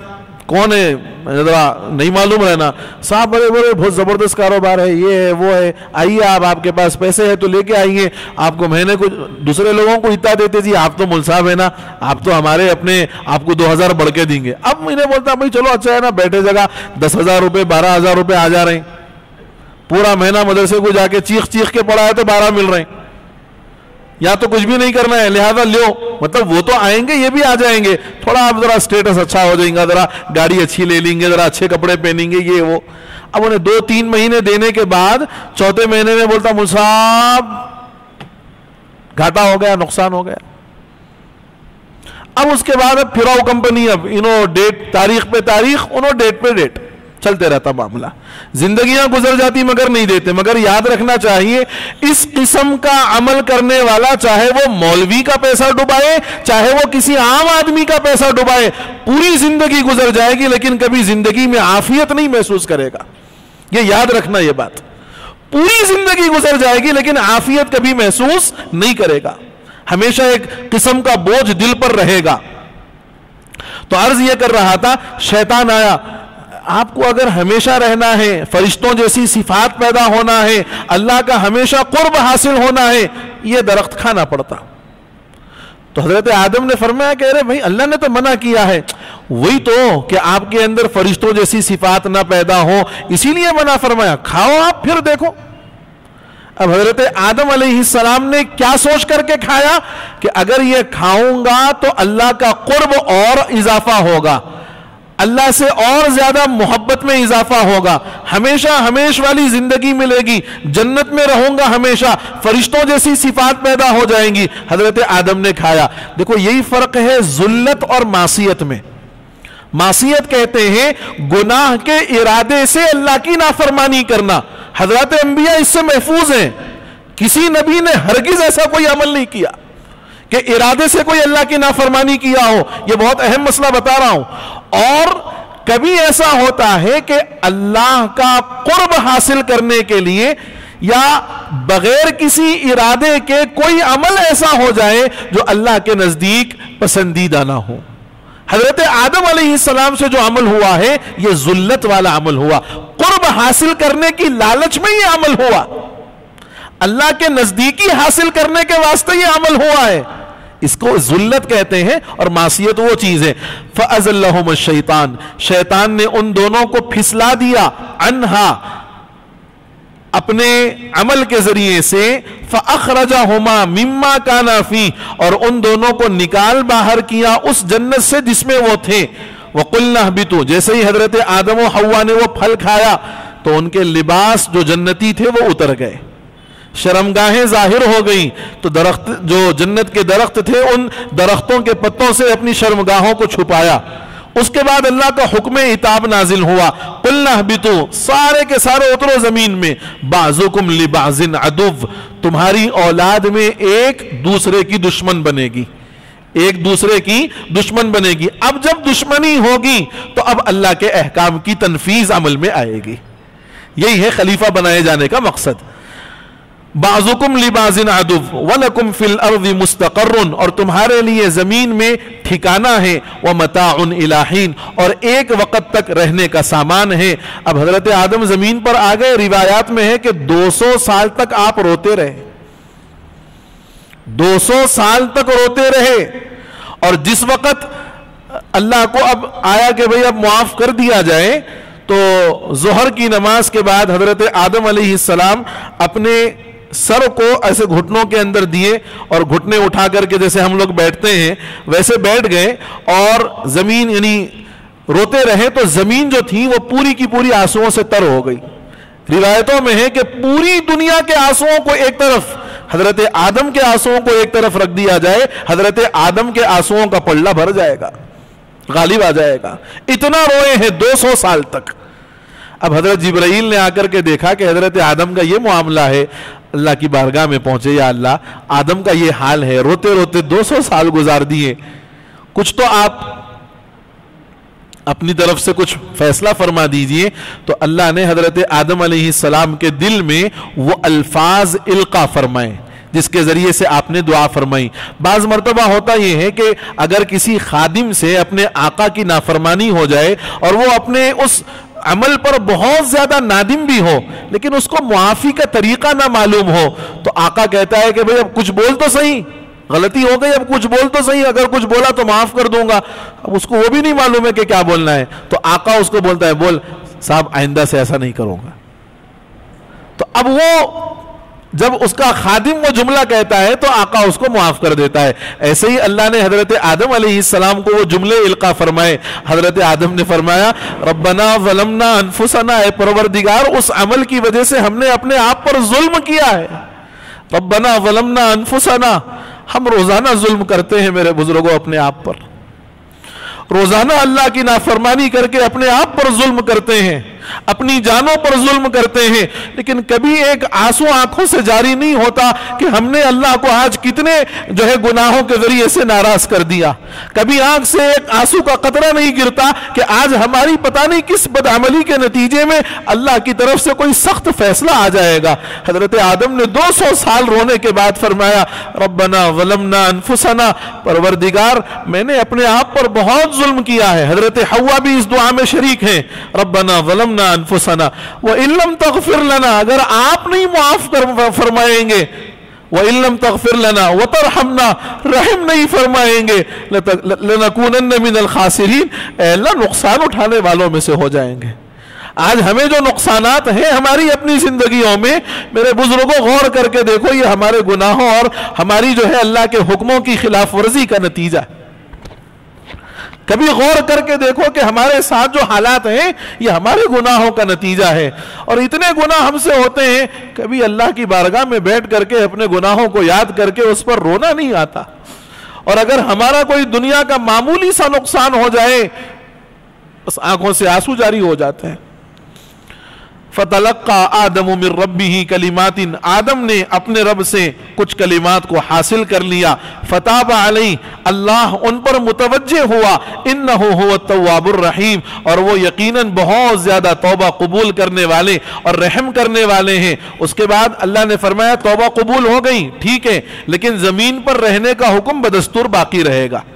کون ہے ذرا نہیں معلوم رہنا, صاحب بڑے بڑے بہت زبردست کاروبار ہے, یہ ہے وہ ہے, آئیے آپ کے پاس پیسے ہے تو لے کے آئیے, آپ کو مہینے کو دوسرے لوگوں کو اتنا دیتے جی, آپ تو مول صاحب ہے نا, آپ تو ہمارے اپنے آپ کو 2000 بڑھ کے دیں گے. اب میں نے بولتا بھائی چلو اچھا ہے نا, بیٹھے جگہ 10,000 روپے 12,000 روپے آ جا رہے ہیں, پورا مہینہ مدرسے کو جا کے چیخ چیخ کے پڑھا ہے تو 12 مل رہے ہیں, یا تو کچھ بھی نہیں کرنا ہے لہذا لیو, مطلب وہ تو آئیں گے یہ بھی آ جائیں گے, تھوڑا آپ ذرا اسٹیٹس اچھا ہو جائیں گا, ذرا گاڑی اچھی لے لیں گے, ذرا اچھے کپڑے پہنیں گے, یہ وہ. اب انہیں 2-3 مہینے دینے کے بعد چوتھے مہینے میں بولتا مول صاحب گھاٹا ہو گیا, نقصان ہو گیا. اب اس کے بعد اب پھراؤ کمپنی, اب انہوں ڈیٹ تاریخ پہ تاریخ, انہوں ڈیٹ پہ ڈیٹ, چلتے رہتا معاملہ. زندگیاں گزر جاتی مگر نہیں دیتے. مگر یاد رکھنا چاہیے اس قسم کا عمل کرنے والا چاہے وہ مولوی کا پیسہ ڈبائے چاہے وہ کسی عام آدمی کا پیسہ ڈبائے, پوری زندگی گزر جائے گی لیکن کبھی زندگی میں عافیت نہیں محسوس کرے گا. یہ یاد رکھنا, یہ بات, پوری زندگی گزر جائے گی لیکن عافیت کبھی محسوس نہیں کرے گا, ہمیشہ ایک قسم کا بوجھ دل پر رہے گا. تو عرض یہ کر رہا تھا, شیطان آیا, آپ کو اگر ہمیشہ رہنا ہے, فرشتوں جیسی صفات پیدا ہونا ہے, اللہ کا ہمیشہ قرب حاصل ہونا ہے, یہ درخت کھانا پڑتا. تو حضرت آدم نے فرمایا کہ ارے بھائی اللہ نے تو منع کیا ہے, وہی تو کہ آپ کے اندر فرشتوں جیسی صفات نہ پیدا ہو اسی لیے منع فرمایا, کھاؤ آپ پھر دیکھو. اب حضرت آدم علیہ السلام نے کیا سوچ کر کے کھایا کہ اگر یہ کھاؤں گا تو اللہ کا قرب اور اضافہ ہوگا, اللہ سے اور زیادہ محبت میں اضافہ ہوگا, ہمیشہ ہمیش والی زندگی ملے گی, جنت میں رہوں گا ہمیشہ, فرشتوں جیسی صفات پیدا ہو جائیں گی. حضرت آدم نے کھایا. دیکھو یہی فرق ہے ذلت اور معصیت میں. معصیت کہتے ہیں گناہ کے ارادے سے اللہ کی نافرمانی کرنا. حضرات انبیاء اس سے محفوظ ہیں, کسی نبی نے ہرگز ایسا کوئی عمل نہیں کیا کہ ارادے سے کوئی اللہ کی نافرمانی کیا ہو. یہ بہت اہم مسئلہ بتا رہا ہوں. اور کبھی ایسا ہوتا ہے کہ اللہ کا قرب حاصل کرنے کے لیے یا بغیر کسی ارادے کے کوئی عمل ایسا ہو جائے جو اللہ کے نزدیک پسندیدہ نہ ہو. حضرت آدم علیہ السلام سے جو عمل ہوا ہے یہ ذلت والا عمل ہوا, قرب حاصل کرنے کی لالچ میں یہ عمل ہوا, اللہ کے نزدیکی حاصل کرنے کے واسطے یہ عمل ہوا ہے. اس کو ذلت کہتے ہیں. اور معصیت وہ چیز ہے. فَأَزَلَّهُمَ الشَّيْطَانِ, شیطان نے ان دونوں کو پھسلا دیا, عنہا اپنے عمل کے ذریعے سے, فَأَخْرَجَهُمَا مِمَّا كَانَا فِيهِ, اور ان دونوں کو نکال باہر کیا اس جنت سے جس میں وہ تھے. وَقُلْنَا اهْبِطُوا, جیسے ہی حضرت آدم و حوا نے وہ پھل کھایا تو ان کے لباس جو جنتی تھے وہ اتر گئے, شرمگاہیں ظاہر ہو گئیں. تو درخت جو جنت کے درخت تھے ان درختوں کے پتوں سے اپنی شرمگاہوں کو چھپایا. اس کے بعد اللہ کا حکم عتاب نازل ہوا, قُلْنَا اهْبِطُوا, سارے کے سارے اترو زمین میں, بَعْضُكُمْ لِبَعْضٍ عَدُوٌّ, تمہاری اولاد میں ایک دوسرے کی دشمن بنے گی, ایک دوسرے کی دشمن بنے گی. اب جب دشمنی ہوگی تو اب اللہ کے احکام کی تنفیذ عمل میں آئے گی. یہی ہے خلیفہ بنائے جانے کا مقصد. بعضکم لبعض عدو ولکم فی الارض مستقر, اور تمہارے لیے زمین میں ٹھکانہ ہے, ومتاع الی حین, اور ایک وقت تک رہنے کا سامان ہے. اب حضرت آدم زمین پر آ گئے, روایات میں ہے کہ 200 سال تک آپ روتے رہے, 200 سال تک روتے رہے. اور جس وقت اللہ کو اب آیا کہ بھئی اب معاف کر دیا جائے, تو ظہر کی نماز کے بعد حضرت آدم علیہ السلام اپنے سر کو ایسے گھٹنوں کے اندر دیے اور گھٹنے اٹھا کر کے جیسے ہم لوگ بیٹھتے ہیں ویسے بیٹھ گئے, اور زمین یعنی روتے رہے تو زمین جو تھی وہ پوری کی پوری آنسوؤں سے تر ہو گئی. روایتوں میں ہے کہ پوری دنیا کے آنسوؤں کو ایک طرف, حضرت آدم کے آنسوؤں کو ایک طرف رکھ دیا جائے, حضرت آدم کے آنسوؤں کا پلڑا بھر جائے گا, غالب آ جائے گا. اتنا روئے ہیں 200 سال تک. اب حضرت جبرائیل نے آ کر کے دیکھا کہ حضرت آدم کا یہ معاملہ ہے, اللہ کی بارگاہ میں پہنچے, یا اللہ آدم کا یہ حال ہے, روتے روتے 200 سال گزار دیے, کچھ تو آپ اپنی طرف سے کچھ فیصلہ فرما دیجئے. تو اللہ نے حضرت آدم علیہ السلام کے دل میں وہ الفاظ القا فرمائے جس کے ذریعے سے آپ نے دعا فرمائی۔ بعض مرتبہ ہوتا یہ ہے کہ اگر کسی خادم سے اپنے آقا کی نافرمانی ہو جائے اور وہ اپنے اس عمل پر بہت زیادہ نادم بھی ہو لیکن اس کو معافی کا طریقہ نہ معلوم ہو، تو آقا کہتا ہے کہ بھئی اب کچھ بول تو صحیح، غلطی ہو گئی، اب کچھ بول تو صحیح، اگر کچھ بولا تو معاف کر دوں گا۔ اب اس کو وہ بھی نہیں معلوم ہے کہ کیا بولنا ہے، تو آقا اس کو بولتا ہے بول صاحب آئندہ سے ایسا نہیں کروں گا۔ تو اب وہ جب اس کا خادم وہ جملہ کہتا ہے تو آقا اس کو معاف کر دیتا ہے۔ ایسے ہی اللہ نے حضرت آدم علیہ السلام کو وہ جملے القا فرمائے۔ حضرت آدم نے فرمایا ربنا ظلمنا انفسنا، اے پروردگار اس عمل کی وجہ سے ہم نے اپنے آپ پر ظلم کیا ہے۔ ربنا ظلمنا انفسنا، ہم روزانہ ظلم کرتے ہیں میرے بزرگوں اپنے آپ پر، روزانہ اللہ کی نافرمانی کر کے اپنے آپ پر ظلم کرتے ہیں، اپنی جانوں پر ظلم کرتے ہیں، لیکن کبھی ایک آنسو آنکھوں سے جاری نہیں ہوتا کہ ہم نے اللہ کو آج کتنے جو ہے گناہوں کے ذریعے سے ناراض کر دیا۔ کبھی آنکھ سے ایک آنسو کا قطرہ نہیں گرتا کہ آج ہماری پتہ نہیں کس بدعملی کے نتیجے میں اللہ کی طرف سے کوئی سخت فیصلہ آ جائے گا۔ حضرت آدم نے 200 سال رونے کے بعد فرمایا ربنا ظلمنا انفسنا، پروردگار میں نے اپنے آپ پر بہت ظلم کیا ہے۔ حضرت حوا بھی اس دعا میں شریک ہیں، ربنا ظلمنا انفسنا وَإِن لَمْ تَغْفِرْ لَنَا، اگر آپ نہیں معاف فرمائیں گے، وَإِن لَمْ تَغْفِرْ لَنَا وَتَرْحَمْنَا، رحم نہیں فرمائیں گے، لَنَكُونَنَّ مِنَ الْخَاسِرِينَ، اے اللہ نقصان اٹھانے والوں میں سے ہو جائیں گے۔ آج ہمیں جو نقصانات ہیں ہماری اپنی زندگیوں میں، میرے بزرگوں غور کر کے دیکھو، یہ ہمارے گناہوں اور ہماری جو ہے اللہ کے حکموں کی خلاف ورزی کا نتیجہ ہے۔ کبھی غور کر کے دیکھو کہ ہمارے ساتھ جو حالات ہیں یہ ہمارے گناہوں کا نتیجہ ہے، اور اتنے گناہ ہم سے ہوتے ہیں کبھی اللہ کی بارگاہ میں بیٹھ کر کے اپنے گناہوں کو یاد کر کے اس پر رونا نہیں آتا، اور اگر ہمارا کوئی دنیا کا معمولی سا نقصان ہو جائے بس آنکھوں سے آنسو جاری ہو جاتے ہیں۔ فَتَلَقَّى آدَمُ مِن رَبِّهِ كَلِمَاتٍ، آدم نے اپنے رب سے کچھ کلمات کو حاصل کر لیا۔ فَتَابَ عَلَيْهِ، اللہ ان پر متوجہ ہوا، إِنَّهُ هُوَ التَّوَّابُ الرَّحِيمُ، اور وہ یقیناً بہت زیادہ توبہ قبول کرنے والے اور رحم کرنے والے ہیں۔ اس کے بعد اللہ نے فرمایا توبہ قبول ہو گئی ٹھیک ہے، لیکن زمین پر رہنے کا حکم بدستور باقی رہے گا،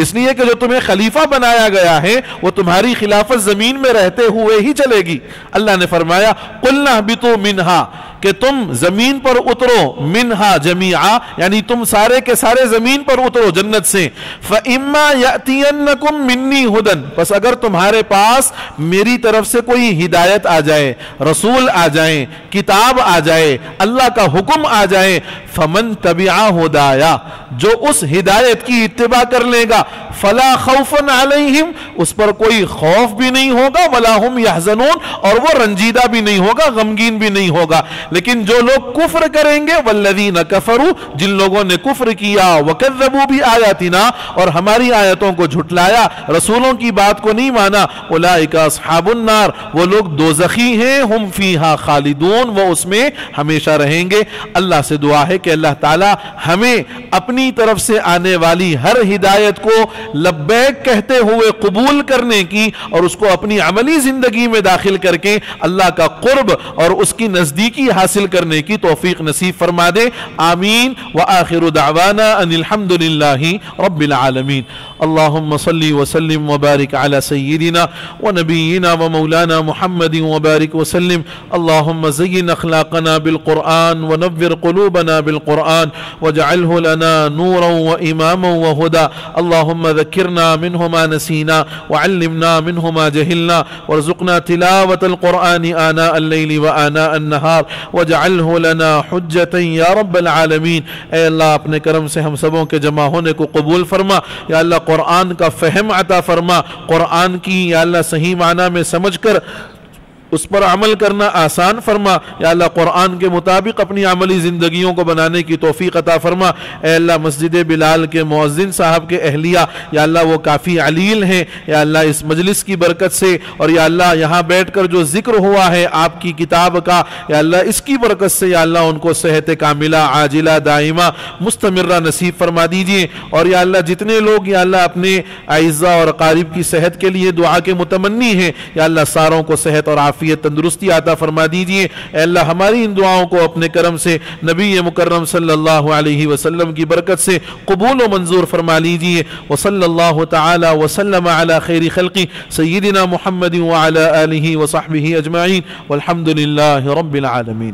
اس لیے کہ جو تمہیں خلیفہ بنایا گیا ہے وہ تمہاری خلافت زمین میں رہتے ہوئے ہی چلے گی۔ اللہ نے فرمایا قُلْنَا اهْبِطُوا مِنْهَا، کہ تم زمین پر اترو، منہا جمیعا یعنی تم سارے کے سارے زمین پر اترو جنت سے۔ فَإِمَّا يَأْتِيَنَّكُمْ مِنِّي هُدًى، بس اگر تمہارے پاس میری طرف سے کوئی ہدایت آ جائے، رسول آ جائیں، کتاب آ جائے، اللہ کا حکم آ جائے، فَمَن تَبِعَ هُدَايَا، جو اس ہدایت کی اتباع کر لے گا، فَلَا خَوْفٌ عَلَيْهِمْ، اس پر کوئی خوف بھی نہیں ہوگا، وَلَا هُمْ يَحْزَنُونَ، اور وہ رنجیدہ بھی نہیں ہوگا، غمگین بھی نہیں ہوگا۔ لیکن جو لوگ کفر کریں گے، والذین کفروا، جن لوگوں نے کفر کیا، وکذبوا بآیاتنا، اور ہماری آیتوں کو جھٹلایا، رسولوں کی بات کو نہیں مانا، اولئک اصحاب النار، وہ لوگ دوزخی ہیں، ہم فیہا خالدون، وہ اس میں ہمیشہ رہیں گے۔ اللہ سے دعا ہے کہ اللہ تعالی ہمیں اپنی طرف سے آنے والی ہر ہدایت کو لبیک کہتے ہوئے قبول کرنے کی اور اس کو اپنی عملی زندگی میں داخل کر کے اللہ کا قرب اور اس کی نزدیکی حاصل کرنے کی توفیق نصیب فرما دے، آمین۔ وآخر دعوانا ان الحمد للہ رب العالمین۔ اللہم صلی وسلم وبارک علی سیدنا ونبینا ومولانا محمد وبارک وسلم۔ اللہم زین اخلاقنا بالقرآن ونور قلوبنا بالقرآن واجعله لنا نورا وإماما وهدى۔ اللہم ذکرنا منه ما نسینا وعلمنا منه ما جہلنا وارزقنا تلاوة القرآن آناء الليل وآناء النہار واجعله لنا حجتا یا رب العالمین۔ اے اللہ اپنے کرم سے ہم سبوں کے جمع ہونے کو قبول فرما، یا اللہ قرآن کا فہم عطا فرما، قرآن کی یا اللہ صحیح معنی میں سمجھ کر اس پر عمل کرنا آسان فرما، یا اللہ قرآن کے مطابق اپنی عملی زندگیوں کو بنانے کی توفیق عطا فرما۔ اے اللہ مسجد بلال کے مؤذن صاحب کے اہلیہ یا اللہ وہ کافی علیل ہیں، یا اللہ اس مجلس کی برکت سے اور یا اللہ یہاں بیٹھ کر جو ذکر ہوا ہے آپ کی کتاب کا، یا اللہ اس کی برکت سے یا اللہ ان کو صحت کاملہ عاجلہ دائمہ مستمرہ نصیب فرما دیجئے، اور یا اللہ جتنے لوگ یا اللہ اپنے اعزاء اور اقارب کی صحت کے لیے دعا کے متمنی ہیں، یا اللہ ساروں کو صحت اور عافیت عافیت تندرستی عطا فرما دیجئے۔ اے اللہ ہماری ان دعاؤں کو اپنے کرم سے نبی مکرم صلی اللہ علیہ وسلم کی برکت سے قبول و منظور فرما لیجئے۔ وصلی اللہ تعالی وسلم علی خیر خلقی سیدنا محمد وعلی آلہ وصحبہ اجمعین والحمد للہ رب العالمین۔